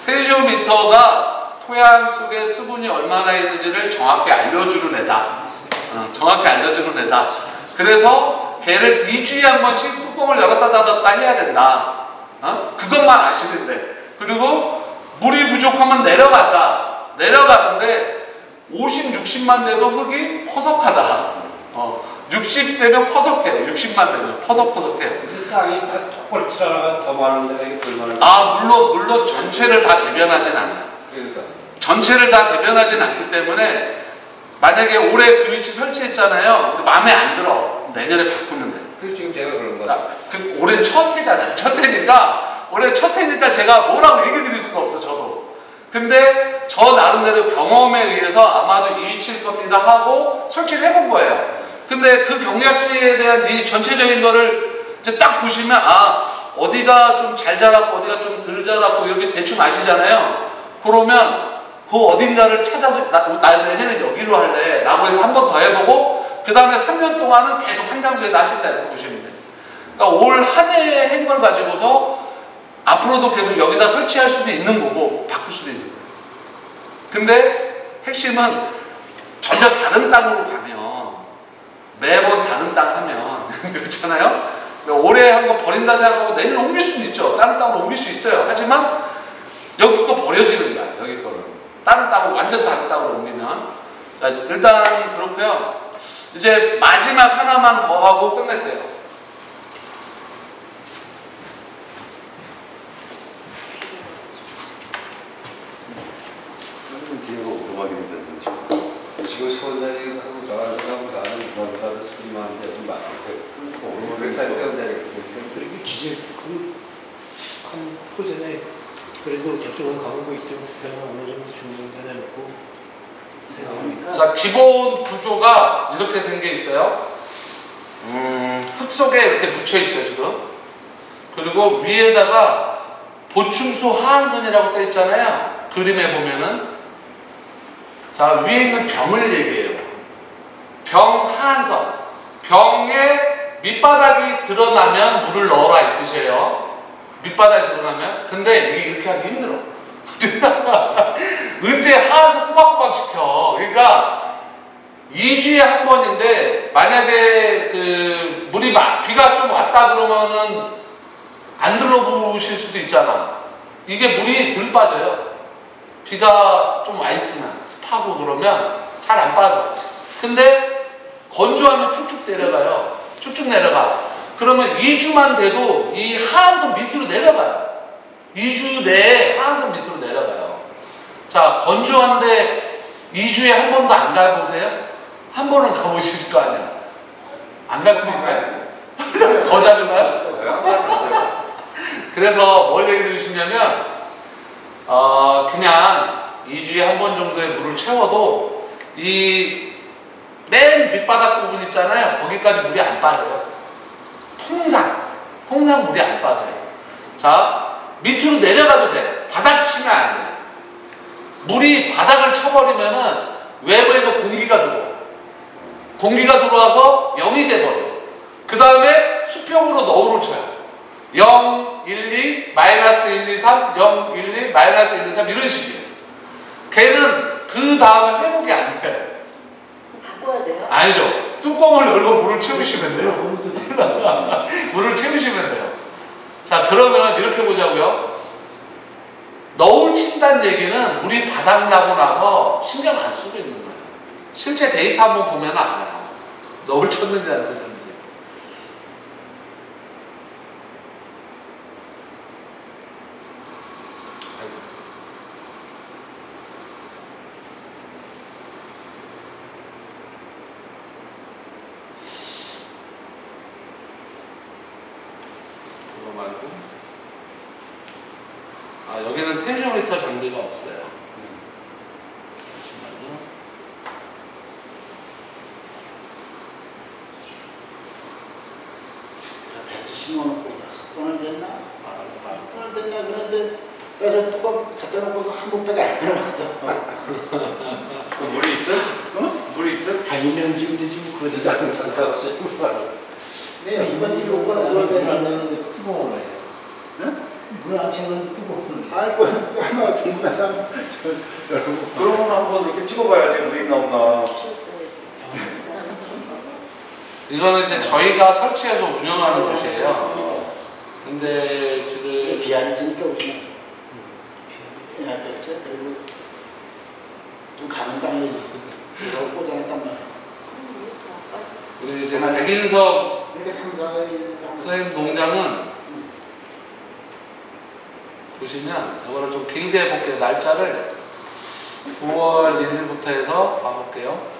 텐시오미터가 토양 속에 수분이 얼마나 있는지를 정확히 알려주는 애다. 정확히 알려주는 애다. 그래서 걔를 2주에 한 번씩 뚜껑을 열었다 닫았다 해야 된다. 그것만 아시면 돼. 그리고 물이 부족하면 내려가는데 50, 60만 돼도 흙이 퍼석하다. 60 되면 퍼석해요. 60만 되면 퍼석해요. 땅이 다 톡벌 치라가 더 많은데 이게 덜 많은데. 물론 전체를 다 대변하진 않아요. 그러니까. 전체를 다 대변하진 않기 때문에, 만약에 올해 그 위치 설치했잖아요. 마음에 안 들어. 내년에 바꾸면 돼. 그 지금 제가 그런 거야. 올해 첫 해잖아요. 올해 첫 해니까 제가 뭐라고 얘기 드릴 수가 없어, 저도. 근데 저 나름대로 경험에 의해서 아마도 이 위치일 겁니다 하고 설치를 해본 거예요. 근데 그 경약지에 대한 이 전체적인 거를 이제 딱 보시면, 어디가 좀 잘 자랐고 어디가 좀 덜 자랐고 이렇게 대충 아시잖아요. 그러면 그 어딘가를 찾아서 나 내년에 여기로 할래 라고 해서 한 번 더 해보고, 그 다음에 3년 동안은 계속 한 장소에다 하신다 이렇게 보시면 돼요. 그러니까 올 한 해의 행걸 가지고서 앞으로도 계속 여기다 설치할 수도 있는 거고 바꿀 수도 있는 거예요. 근데 핵심은 전혀 다른 땅으로 가면, 매번 다른 땅 하면 그렇잖아요. 올해 한 거 버린다 생각하고 내년에 옮길 수도 있죠. 다른 땅으로 옮길 수 있어요. 하지만 여기 거 버려지는 거야. 여기 거를 다른 땅으로, 완전 다른 땅으로 옮기면. 자, 일단 그렇고요. 이제 마지막 하나만 더 하고 끝낼게요. 뒤에가 오토바이 지금 서울대학교 나는 이번에 스프리만 되고 많고 500살 때문에 그리고 기재 한 포전에 그래도 저쪽은 가보고 이쪽 스페어는 어느 정도 중간에 놓고 생각합니다. 자, 기본 구조가 이렇게 생겨 있어요. 흙 속에 이렇게 묻혀 있죠 지금. 그리고 위에다가 보충수 하한선이라고 써 있잖아요. 그림에 보면은. 자, 위에 있는 병을 얘기해요. 병 하한선. 병에 밑바닥이 드러나면 물을 넣어라 이 뜻이에요. 밑바닥이 드러나면. 근데 이게 이렇게 하기 힘들어. 언제 하한선 꼬박꼬박 시켜. 그러니까 2주에 한 번인데, 만약에 그 물이 비가 좀 왔다 그러면은 안 들러보실 수도 있잖아. 이게 물이 덜 빠져요. 비가 좀 와 있으면 하고 그러면 잘 안 빠져. 근데 건조하면 쭉쭉 내려가요. 쭉쭉 내려가. 그러면 2주만 돼도 이 하한선 밑으로 내려가요. 2주 내에 하한선 밑으로 내려가요. 자, 건조한데 2주에 한 번도 안 가보세요? 한 번은 가보실 거 아니야. 안 갈 수도 있어요. 더 작은가요? 그래서 뭘 얘기 드리시냐면 그냥 2주에 한 번 정도의 물을 채워도 이 맨 밑바닥 부분 있잖아요. 거기까지 물이 안 빠져요. 통상 물이 안 빠져요. 자, 밑으로 내려가도 돼. 바닥 치면 안 돼. 물이 바닥을 쳐버리면은 외부에서 공기가 들어와. 공기가 들어와서 0이 돼버려. 그 다음에 수평으로 너울을 쳐요. 0, 1, 2, 마이너스 1, 2, 3, 0, 1, 2, 마이너스 1, 2, 3 이런 식이에요. 걔는 그 다음에 회복이 안 돼요. 바꿔야 돼요? 아니죠. 뚜껑을 열고 물을 채우시면 돼요. 물을 채우시면 돼요. 자, 그러면 이렇게 보자고요. 너울 친다는 얘기는 물이 바닥나고 나서 신경 안 쓰고 있는 거예요. 실제 데이터 한번 보면 알아요. 너울 쳤는지 안 쳤는지. 그거 말고. 여기는 텐sio미터 장비가 없어요. 잠시만요. 배트 심어놓고 6번을 됐나? 8번을 됐나? 그런데 저 뚜껑 갖다 놓고서 한 번밖에 안 들어가서. 물이 있어? 물이 있어? 다 2년 지금도 지금 거지도 않고 있어. 네, 6번, 7번 그걸 됐는데. 뜨거운 거예요. 응? 물안 채우는데 뜨거운 거예요. 아이고, 아마 궁금해서 여러분. 그러면 한번 이렇게 찍어봐야지 물이 나오나. 이거는 이제 저희가 설치해서 운영하는 곳이에요. 근데 지금 비안이 지니까 우리는 그렇죠. 그리고 좀 가는 땅에 저걸 꽂아놨단 말이야. 우리 이제 백인석 그러니까 3, 4일 선생님 농장은 보시면 이거를 좀 길게 해볼게요. 날짜를 9월 1일부터 해서 봐볼게요.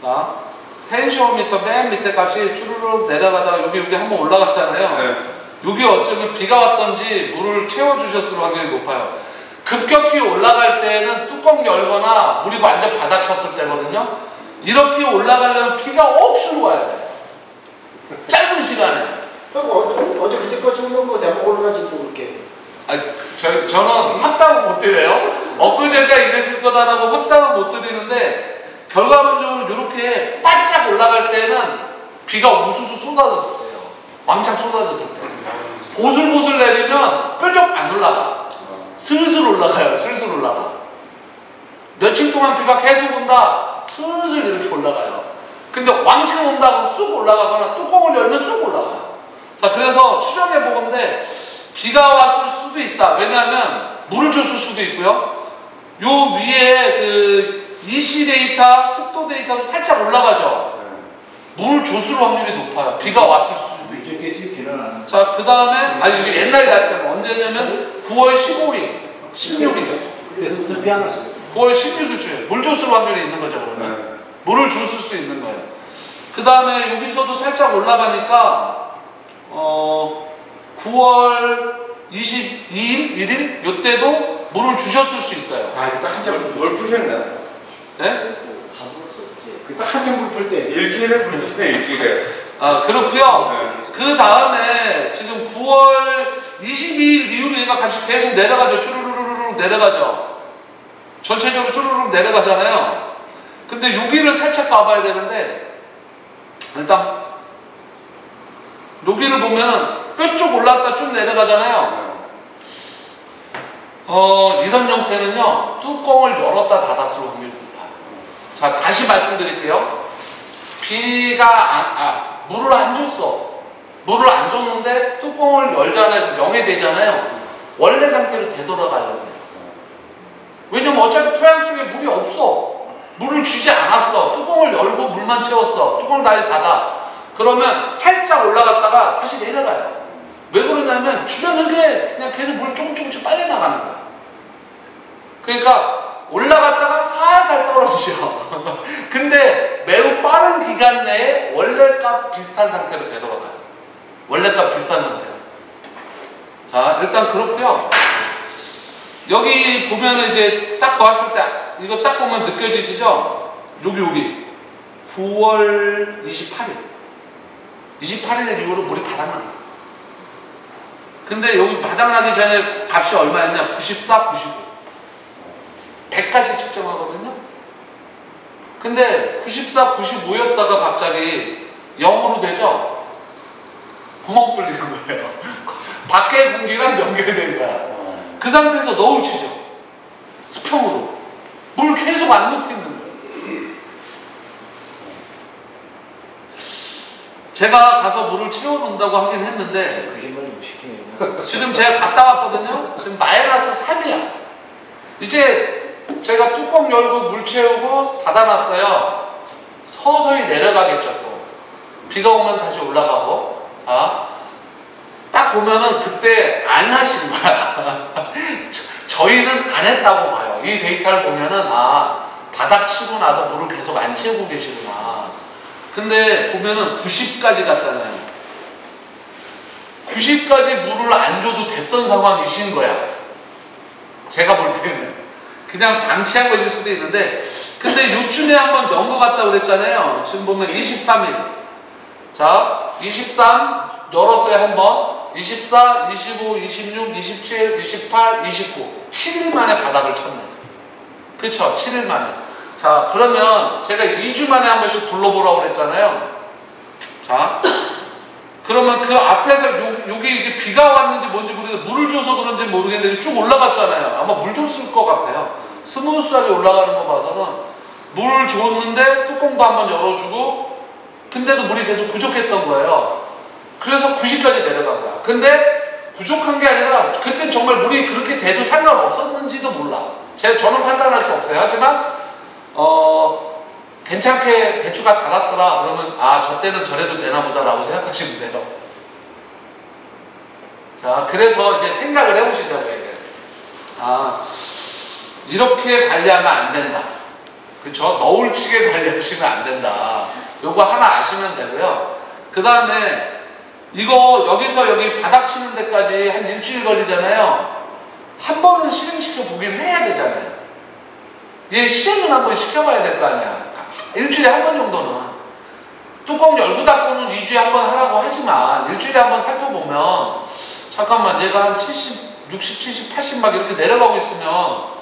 자, 텐시오미터 맨 밑에 값이 쭈르륵 내려가다가 여기 한번 올라갔잖아요. 네. 여기 어쩌면 비가 왔던지 물을 채워주셨을 확률이 높아요. 급격히 올라갈 때는 뚜껑 열거나 물이 완전 바닥 쳤을 때거든요. 이렇게 올라가려면 비가 억수로 와야 돼요. 짧은 시간에. 어제 그때까지 오는 거 내가 올라가지고 올게. 저는 확답은 못 드려요. 엊그제가 이랬을 거다라고 확답은 못 드리는데 결과론적으로 이렇게 바짝 올라갈 때는 비가 우수수 쏟아졌을 때요. 왕창 쏟아졌을 때. 보슬보슬 내리면 뾰족 안 올라가. 슬슬 올라가요. 슬슬 올라가. 며칠 동안 비가 계속 온다. 슬슬 이렇게 올라가요. 근데 왕창 온다고 쑥 올라가거나 뚜껑을 열면 쑥 올라가요. 자, 그래서 추정해 보건데 비가 왔을 수도 있다. 왜냐하면 물을 줬을 수도 있고요. 요 위에 그 EC 데이터, 습도 데이터도 살짝 올라가죠. 물을 줬을 확률이 높아요. 비가 왔을 수도 있고. 자, 그 다음에 여기 옛날에 났잖아요. 언제냐면 9월 15일, 16일. 그래서부터 비 안 왔어요. 9월 16일쯤에 물 줬을 확률이 있는 거죠. 그러면 물을 줬을 수 있는 거예요. 그 다음에 여기서도 살짝 올라가니까 9월 22일, 1일 요때도 물을 주셨을 수 있어요. 그때 한참 뭘 푸셨나? 네? 그때 한참 물 풀 때. 일주일에 물 푸시네, 일주일에. 그렇고요. 그 다음에 지금 9월 22일 이후로 얘가 값이 계속 내려가죠. 쭈루루루루 내려가죠. 전체적으로 쭈루루룩 내려가잖아요. 근데 여기를 살짝 봐봐야 되는데 일단 여기를 보면은 뼈쪽 올라갔다 쭉 내려가잖아요. 이런 형태는요, 뚜껑을 열었다 닫았을 확률이 높아요. 자, 다시 말씀드릴게요. 비가, 물을 안 줬어. 물을 안 줬는데 뚜껑을 열잖아요. 0이 되잖아요. 원래 상태로 되돌아가려고 해요. 왜냐면 어차피 토양 속에 물이 없어. 물을 주지 않았어. 뚜껑을 열고 물만 채웠어. 뚜껑을 다시 닫아. 그러면 살짝 올라갔다가 다시 내려가요. 왜 그러냐면 주변 흙에 그냥 계속 물 조금씩 빨려나가는 거야. 그러니까 올라갔다가 살살 떨어지죠. 근데 매우 빠른 기간 내에 원래값 비슷한 상태로 되돌아가요. 원래값 비슷한 상태로. 자, 일단 그렇고요. 여기 보면은 이제 딱 봤을 때 이거 딱 보면 느껴지시죠? 여기 9월 28일 이후로 물이 바닥납니다. 근데 여기 바닥나기 전에 값이 얼마였냐? 94, 99. 100까지 측정하거든요. 근데 94, 95였다가 갑자기 0으로 되죠? 구멍 뚫리는 거예요. 밖의 공기랑 연결된 거야. 그 상태에서 너울 치죠. 수평으로. 물 계속 안 넣고 있는 거예요. 제가 가서 물을 채워놓는다고 하긴 했는데 거짓말 좀 시키네요. 지금 제가 갔다 왔거든요. 지금 마이너스 3이야. 이제 제가 뚜껑 열고 물 채우고 닫아놨어요. 서서히 내려가겠죠. 또 비가 오면 다시 올라가고. 딱 보면은 그때 안 하신 거야. 저희는 안 했다고 봐요. 이 데이터를 보면은 바닥 치고 나서 물을 계속 안 채우고 계시구나. 근데 보면은 90까지 갔잖아요. 90까지 물을 안 줘도 됐던 상황이신 거야. 제가 볼 때는 그냥 방치한 것일 수도 있는데, 근데 요쯤에 한번 연 것 같다고 그랬잖아요. 지금 보면 23일. 자, 23 열었어요 한번. 24, 25, 26, 27, 28, 29. 7일 만에 바닥을 쳤네. 그쵸? 7일 만에. 자, 그러면 제가 2주 만에 한 번씩 둘러보라고 그랬잖아요. 자, 그러면 그 앞에서 여기 이게 비가 왔는지 뭔지 모르겠는데 물을 줘서 그런지 모르겠는데 쭉 올라갔잖아요. 아마 물 줬을 것 같아요. 스무스하게 올라가는 거 봐서는 물 줬는데 뚜껑도 한번 열어주고 근데도 물이 계속 부족했던 거예요. 그래서 90까지 내려간 거야. 근데 부족한 게 아니라 그땐 정말 물이 그렇게 돼도 상관없었는지도 몰라. 저는 판단할 수 없어요. 하지만 괜찮게 배추가 자랐더라 그러면 저 때는 저래도 되나 보다라고 생각하시면 돼요. 자, 그래서 이제 생각을 해보시자고요. 이게. 이렇게 관리하면 안 된다. 그쵸? 너울치게 관리하시면 안 된다. 요거 하나 아시면 되고요. 그 다음에 이거 여기서 여기 바닥 치는 데까지 한 일주일 걸리잖아요. 한 번은 실행시켜 보긴 해야 되잖아요. 얘 실행은 한번 시켜봐야 될 거 아니야. 일주일에 한 번 정도는. 뚜껑 열고 닫고는 2주에 한 번 하라고 하지만 일주일에 한 번 살펴보면 잠깐만 얘가 한 70, 60, 70, 80 막 이렇게 내려가고 있으면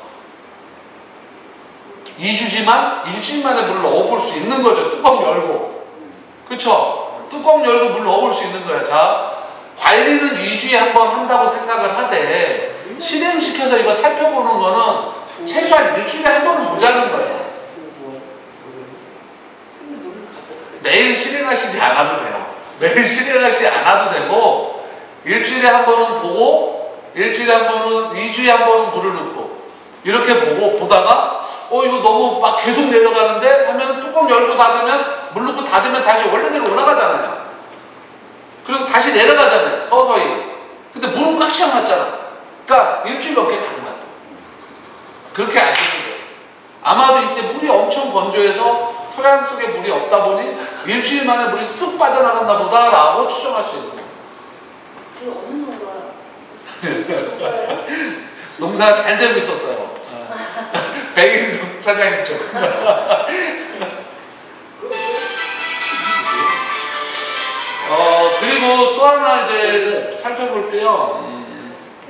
2주쯤 만에 물을 넣어볼 수 있는 거죠. 뚜껑 열고. 그쵸? 뚜껑 열고 물 넣어볼 수 있는 거예요. 자, 관리는 2주에 한 번 한다고 생각을 하되 실행시켜서 이거 살펴보는 거는 최소한 일주일에 한 번은 보자는 거예요. 매일 실행하시지 않아도 돼요. 매일 실행하시지 않아도 되고 일주일에 한 번은 보고 일주일에 한 번은 2주에 한 번은 물을 넣고 이렇게 보다가 이거 너무 막 계속 내려가는데 하면 뚜껑 열고 닫으면 물 넣고 닫으면 다시 원래대로 올라가잖아요. 그래서 다시 내려가잖아요. 서서히. 근데 물은 꽉 채워놨잖아. 그러니까 일주일 넘게 가는 거야. 그렇게 아시면 돼요. 아마도 이때 물이 엄청 건조해서 토양 속에 물이 없다 보니 일주일 만에 물이 쑥 빠져나갔나 보다라고 추정할 수 있는 거예요. 그 어느 농가? 농사가 잘 되고 있었어요. 백인숙 사장님 쪽. 그리고 또 하나 이제 살펴볼게요.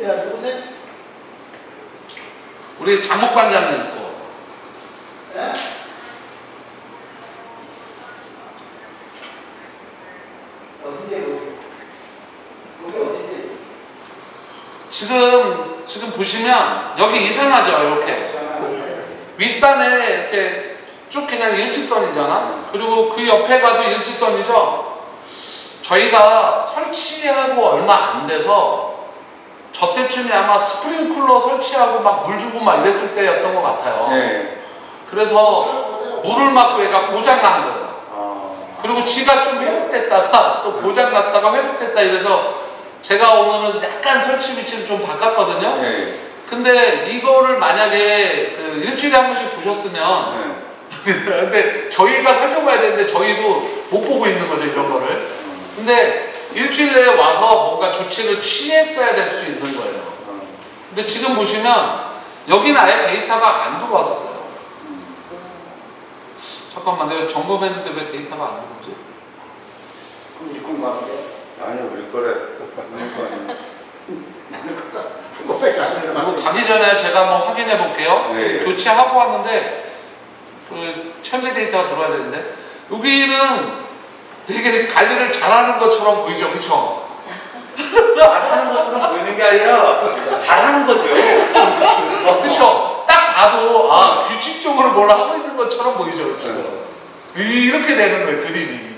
야, 누구세요? 우리 장목반장님 있고. 예? 어딘데, 거기 어딘데? 지금 보시면 여기 이상하죠, 이렇게. 윗단에 이렇게 쭉 그냥 일직선이잖아. 그리고 그 옆에 가도 일직선이죠. 저희가 설치하고 얼마 안 돼서 저때쯤에 아마 스프링클러 설치하고 막 물 주고 막 이랬을 때였던 것 같아요. 네. 그래서 물을 맞고 얘가 고장난 거예요. 그리고 지가 좀 회복됐다가 또 고장났다가 회복됐다 이래서 제가 오늘은 약간 설치 위치를 좀 바꿨거든요. 네. 근데 이거를 만약에 그 일주일에 한 번씩 보셨으면 근데 저희가 살펴봐야 되는데 저희도 못 보고 있는 거죠, 이런 거를. 근데 일주일에 와서 뭔가 조치를 취했어야 될 수 있는 거예요. 근데 지금 보시면 여기는 아예 데이터가 안 들어왔었어요. 잠깐만, 내가 점검했는데 왜 데이터가 안 들어오지? 우리 공부하는데 아니 우리 거래. 우리 거 아니야. 나는 그래서 그거밖에 안 되는 이거 가기 전에 제가 한번 확인해 볼게요. 네. 교체하고 왔는데 그 현재 데이터가 들어와야 되는데 여기는 되게 관리를 잘하는 것처럼 보이죠, 그렇죠? 잘하는 것처럼 보이는 게 아니라 잘하는 거죠. 그렇죠? 딱 봐도 아 규칙적으로 뭘 하고 있는 것처럼 보이죠, 지금. 이렇게 되는 거예요, 그림이.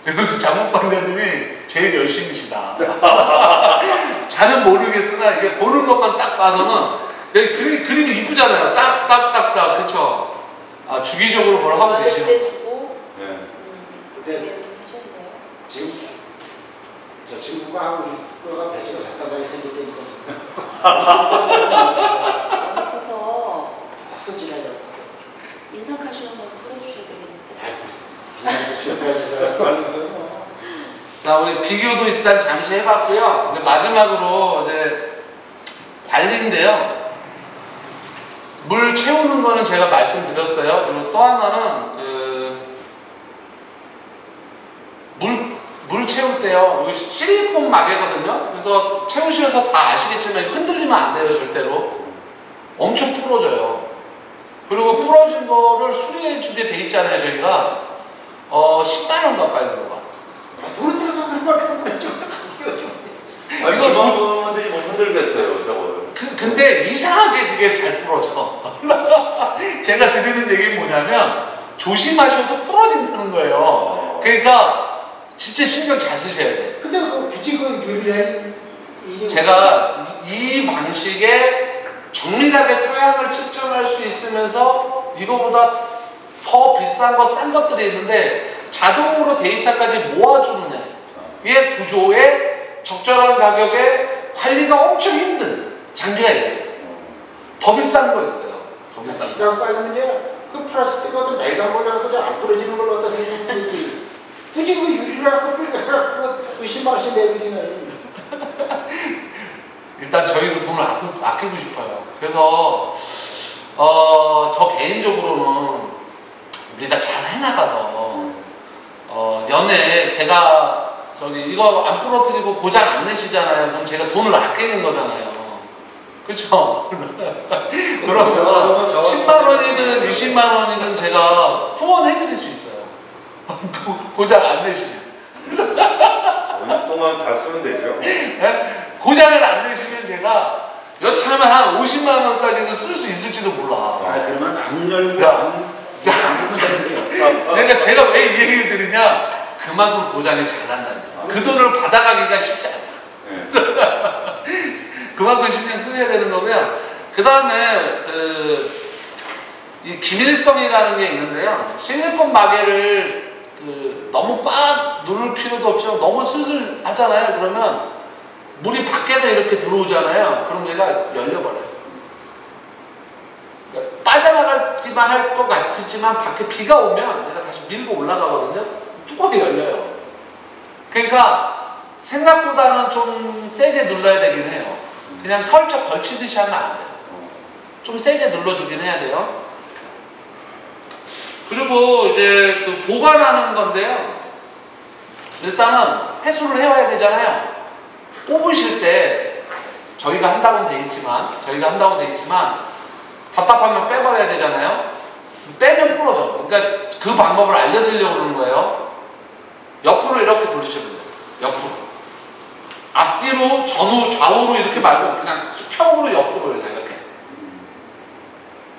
여기 장목관장님이 제일 열심히시다. 잘은 모르겠으나 이게 보는 것만 딱 봐서는 그림이 이쁘잖아요. 딱딱딱딱, 그렇죠? 아, 주기적으로 뭘 하고 계시는 때 주고 네. 근데 하셨네요. 지금 저 친구가 하고 우리 거가 배치가 잠깐만에 생겼다니까 그래서 확 지나려고 인상 카시 한번 뿌려주셔야 되겠는데. 알고 있어. 그냥 지나가지고 자, 우리 비교도 일단 잠시 해봤고요. 이제 마지막으로 이제 관리인데요. 물 채우는 거는 제가 말씀드렸어요. 그리고 또 하나는 물 채울 때요. 여기 실리콘 마개거든요. 그래서 채우셔서 다 아시겠지만 흔들리면 안 돼요, 절대로. 엄청 부러져요. 그리고 부러진 거를 수리해 주게 돼 있잖아요, 저희가. 10만 원 가까이 들어가. 물에 들어가는 걸 보고 아니 이거 이거 부분들이 못 흔들겠어요, 저거. 근데 이상하게 그게 잘 부러져. 제가 드리는 얘기는 뭐냐면 조심하셔도 부러진다는 거예요. 그러니까 진짜 신경 잘 쓰셔야 돼. 근데 굳이 그 유리를 이게 제가 이 방식에 정밀하게 토양을 측정할 수 있으면서 이거보다 더 비싼 거, 싼 것들이 있는데 자동으로 데이터까지 모아주는 얘 구조에 적절한 가격에 관리가 엄청 힘든 장비가 있어요. 더 비싼 거 있어요. 더 비싼 거. 비싼 싸는 게그 플라스틱 같은 매간 걸로 안 부러지는 걸로 갖다 생각하지. 굳이 그 유리를 갖고 의심하시 내버리네. 일단 저희도 돈을 아끼고 싶어요. 그래서 저 개인적으로는 우리가 잘 해나가서 연애 제가 저기 이거 안 부러뜨리고 고장 안 내시잖아요. 그럼 제가 돈을 아끼는 거잖아요. 그렇죠? 그러면 10만 원이든 20만 원이든 제가 후원해드릴 수 있어요. 고장 안 내시면. 5년 동안 다 쓰면 되죠. 네? 고장을 안 내시면 제가 여차하면 한 50만 원까지는 쓸 수 있을지도 몰라. 아 그러면 안 열고 안 되는데. 그러니까 제가 왜 이 얘기를 드리냐, 그만큼 고장이 잘 난다는 거예요. 그 돈을 받아가기가 쉽지 않다. 네. 그만큼 신경 쓰셔야 되는 거고요. 그 다음에 이 기밀성이라는 게 있는데요. 실리콘 마개를 너무 꽉 누를 필요도 없지만 너무 슬슬 하잖아요. 그러면 물이 밖에서 이렇게 들어오잖아요. 그럼 얘가 열려버려요. 그러니까 빠져나가기만 할 것 같지만 밖에 비가 오면 얘가 다시 밀고 올라가거든요. 뚜껑이 열려요. 그러니까 생각보다는 좀 세게 눌러야 되긴 해요. 그냥 살짝 걸치듯이 하면 안 돼요. 좀 세게 눌러주긴 해야 돼요. 그리고 이제 그 보관하는 건데요. 일단은 회수를 해와야 되잖아요. 뽑으실 때 저희가 한다고는 돼 있지만 답답하면 빼버려야 되잖아요. 빼면 부러져. 그러니까 그 방법을 알려드리려고 그러는 거예요. 옆으로 이렇게 돌리시면 돼요. 옆으로. 앞뒤로, 전후, 좌우로 이렇게 말고 그냥 수평으로 옆으로 이렇게.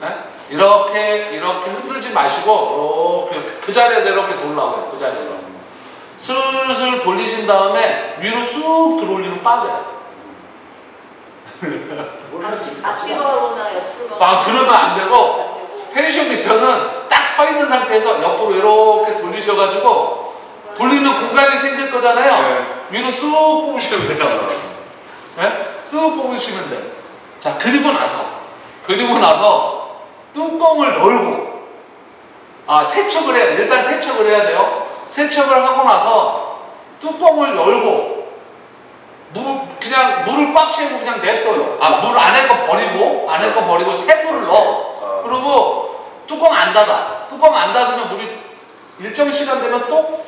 네? 이렇게 흔들지 마시고 이렇게 그 자리에서 이렇게 돌라고요. 그 자리에서. 슬슬 돌리신 다음에 위로 쑥 들어올리면 빠져요. 몰라지. 앞뒤로 하거나 옆으로 가거나. 아, 그러면 안 되고 안 되고. 텐션 미터는 딱 서 있는 상태에서 옆으로 이렇게 돌리셔가지고 돌리면 공간이 생길 거잖아요. 위로 쑥 뽑으시면 돼요. 네? 쑥 뽑으시면 돼요. 자, 그리고 나서 뚜껑을 열고 세척을 해야 돼요. 일단 세척을 해야 돼요. 세척을 하고 나서 뚜껑을 열고 그냥 물을 꽉 채우고 그냥 냅둬요. 물 안에 거 버리고 새 물을 넣어. 그리고 뚜껑 안 닫아. 뚜껑 안 닫으면 물이 일정 시간 되면 똑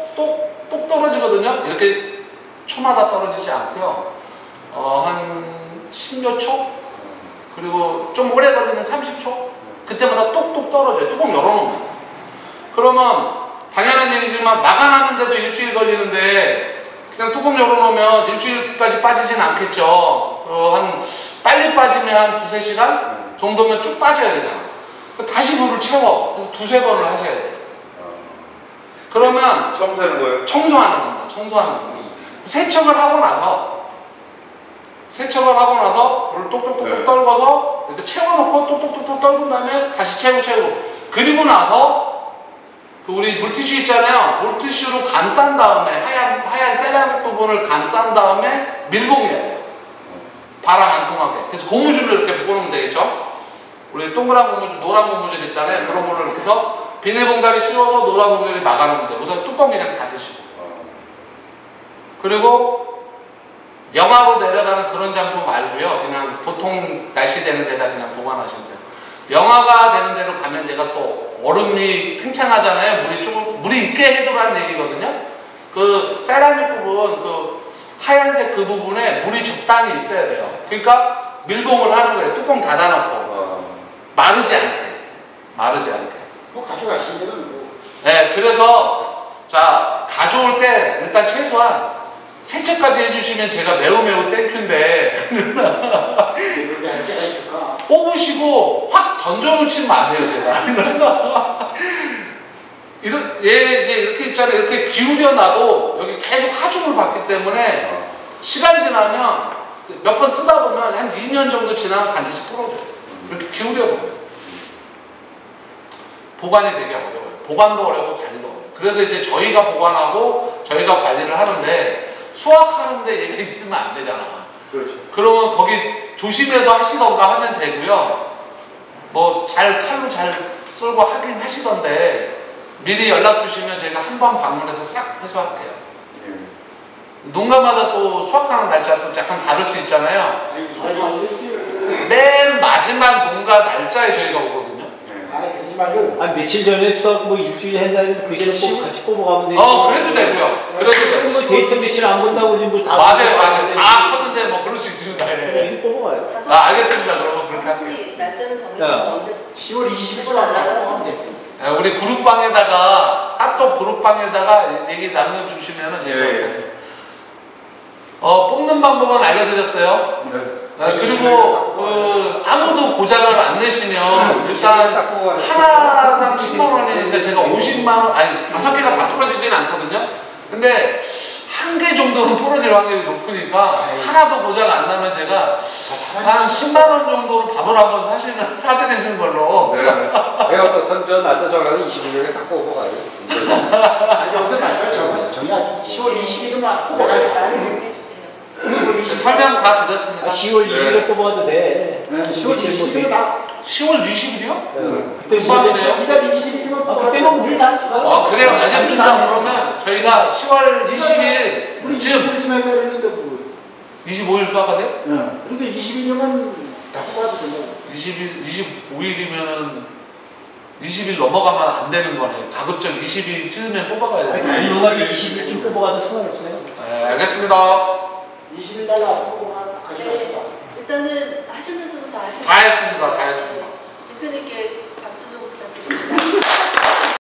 떨어지거든요. 이렇게 초마다 떨어지지 않고요. 한 10몇 초? 그리고 좀 오래 걸리면 30초? 그때마다 똑똑 떨어져요. 뚜껑 열어놓으면. 그러면 당연한 얘기지만 마감하는데도 일주일 걸리는데 그냥 뚜껑 열어놓으면 일주일까지 빠지진 않겠죠. 빨리 빠지면 한 2~3시간 정도면 쭉 빠져야 되잖아. 다시 물을 채워. 그래서 2~3번을 하셔야 돼요. 그러면 청소하는 거예요? 청소하는 겁니다. 세척을 하고 나서 물을 똑똑똑 떨궈서 이렇게 채워놓고 똑똑똑 떨군 다음에 다시 채우고 그리고 나서 우리 물티슈 있잖아요. 물티슈로 감싼 다음에 하얀 세라믹 부분을 감싼 다음에 밀봉해야 돼요. 바람 안 통하게. 그래서 고무줄로 이렇게 묶어놓으면 되겠죠. 우리 동그란 고무줄, 노란 고무줄 있잖아요. 그런 걸로 이렇게 해서 비닐봉다리 씌워서 노란 봉다리 막아놓으면 돼요. 그다음에 뚜껑 그냥 닫으시고. 그리고 영하로 내려가는 그런 장소 말고요. 그냥 보통 날씨 되는 데다 그냥 보관하시면 돼요. 영하가 되는 데로 가면 얘가 또 얼음이 팽창하잖아요. 물이 있게 해두라는 얘기거든요. 그 세라믹 부분, 그 하얀색 그 부분에 물이 적당히 있어야 돼요. 그러니까 밀봉을 하는 거예요. 뚜껑 닫아놓고 마르지 않게. 뭐 가져가신 데는 뭐. 네, 그래서 자 가져올 때 일단 최소한 세척까지 해주시면 제가 매우 땡큐인데 왜 할세가 있을까? 뽑으시고 확 던져놓지 마세요, 제가. 얘 이제 이렇게 있잖아요. 이렇게 기울여놔도 여기 계속 하중을 받기 때문에 시간 지나면 몇 번 쓰다 보면 한 2년 정도 지나면 반드시 부러져요. 이렇게 기울여놓으면. 보관이 되게 어려워요. 보관도 어렵고 관리도 어려워요. 그래서 이제 저희가 보관하고 저희가 관리를 하는데 수확하는데 얘가 있으면 안 되잖아. 그렇죠. 그러면 거기 조심해서 하시던가 하면 되고요. 뭐 칼로 잘 썰고 하긴 하시던데 미리 연락 주시면 저희가 한번 방문해서 싹 해소할게요. 농가마다 또 수확하는 날짜도 약간 다를 수 있잖아요. 맨 마지막 농가 날짜에 저희가 오거든요. 그러지 말고. 며칠 전에 수학 뭐 일주일에 한다는데 그 전에 꼭 같이 뽑아가면 되지. 그래도 되고요. 그래도 돼요. 뭐 데이터 며칠 안 본다고 지금 다. 맞아요. 다 컸는데 뭐 그럴 수 있습니다. 예. 뽑아가요. 알겠습니다. 그러면 그렇게 할게요. 날짜를 정해서 먼저 10월 20일 나가면 돼. 우리 그룹방에다가 카톡 그룹방에다가 얘기 나눠주시면은 제가 예. 뽑는 방법은 알려드렸어요. 그리고 아무도 고장을 안 내시면 일단 하나당 10만 원이니까 제가 50만 원, 아니 5개가 다 부러지진 않거든요. 근데 한 개 정도는 부러질 확률이 높으니까 하나도 고장 안 나면 제가 한 10만 원 정도로 밥을 한번 사드리는 걸로. 네. 내가 어떤 저 날짜 정해서 20일에 싹 뽑고 가요. 여기서 날짜 정해야지. 10월 20일이면 날을 정해주세요. 설명 다 드렸습니다. 10월 20일에 뽑아도 돼. 10월 20일이면 다. 10월 20일이요? 그때 금방이네요. 이달 20일이면 그때는 물 다. 그래요. 알겠습니다. 그러면 저희가 10월 20일쯤 20일쯤 했는데 뭐. 25일 수확하세요? 근데 20일이면 다 뽑아도 된다고. 25일이면은 20일 넘어가면 안 되는 거네. 가급적 20일쯤에 뽑아가야 돼요. 다른 농가도 20일쯤 뽑아가도 상관없어요. 네, 알겠습니다. 20일 날 나서 뽑아 가져가시다. 일단은 하시면서도 다 하시죠. 다 했습니다. 대표님께 박수 좀 부탁드립니다.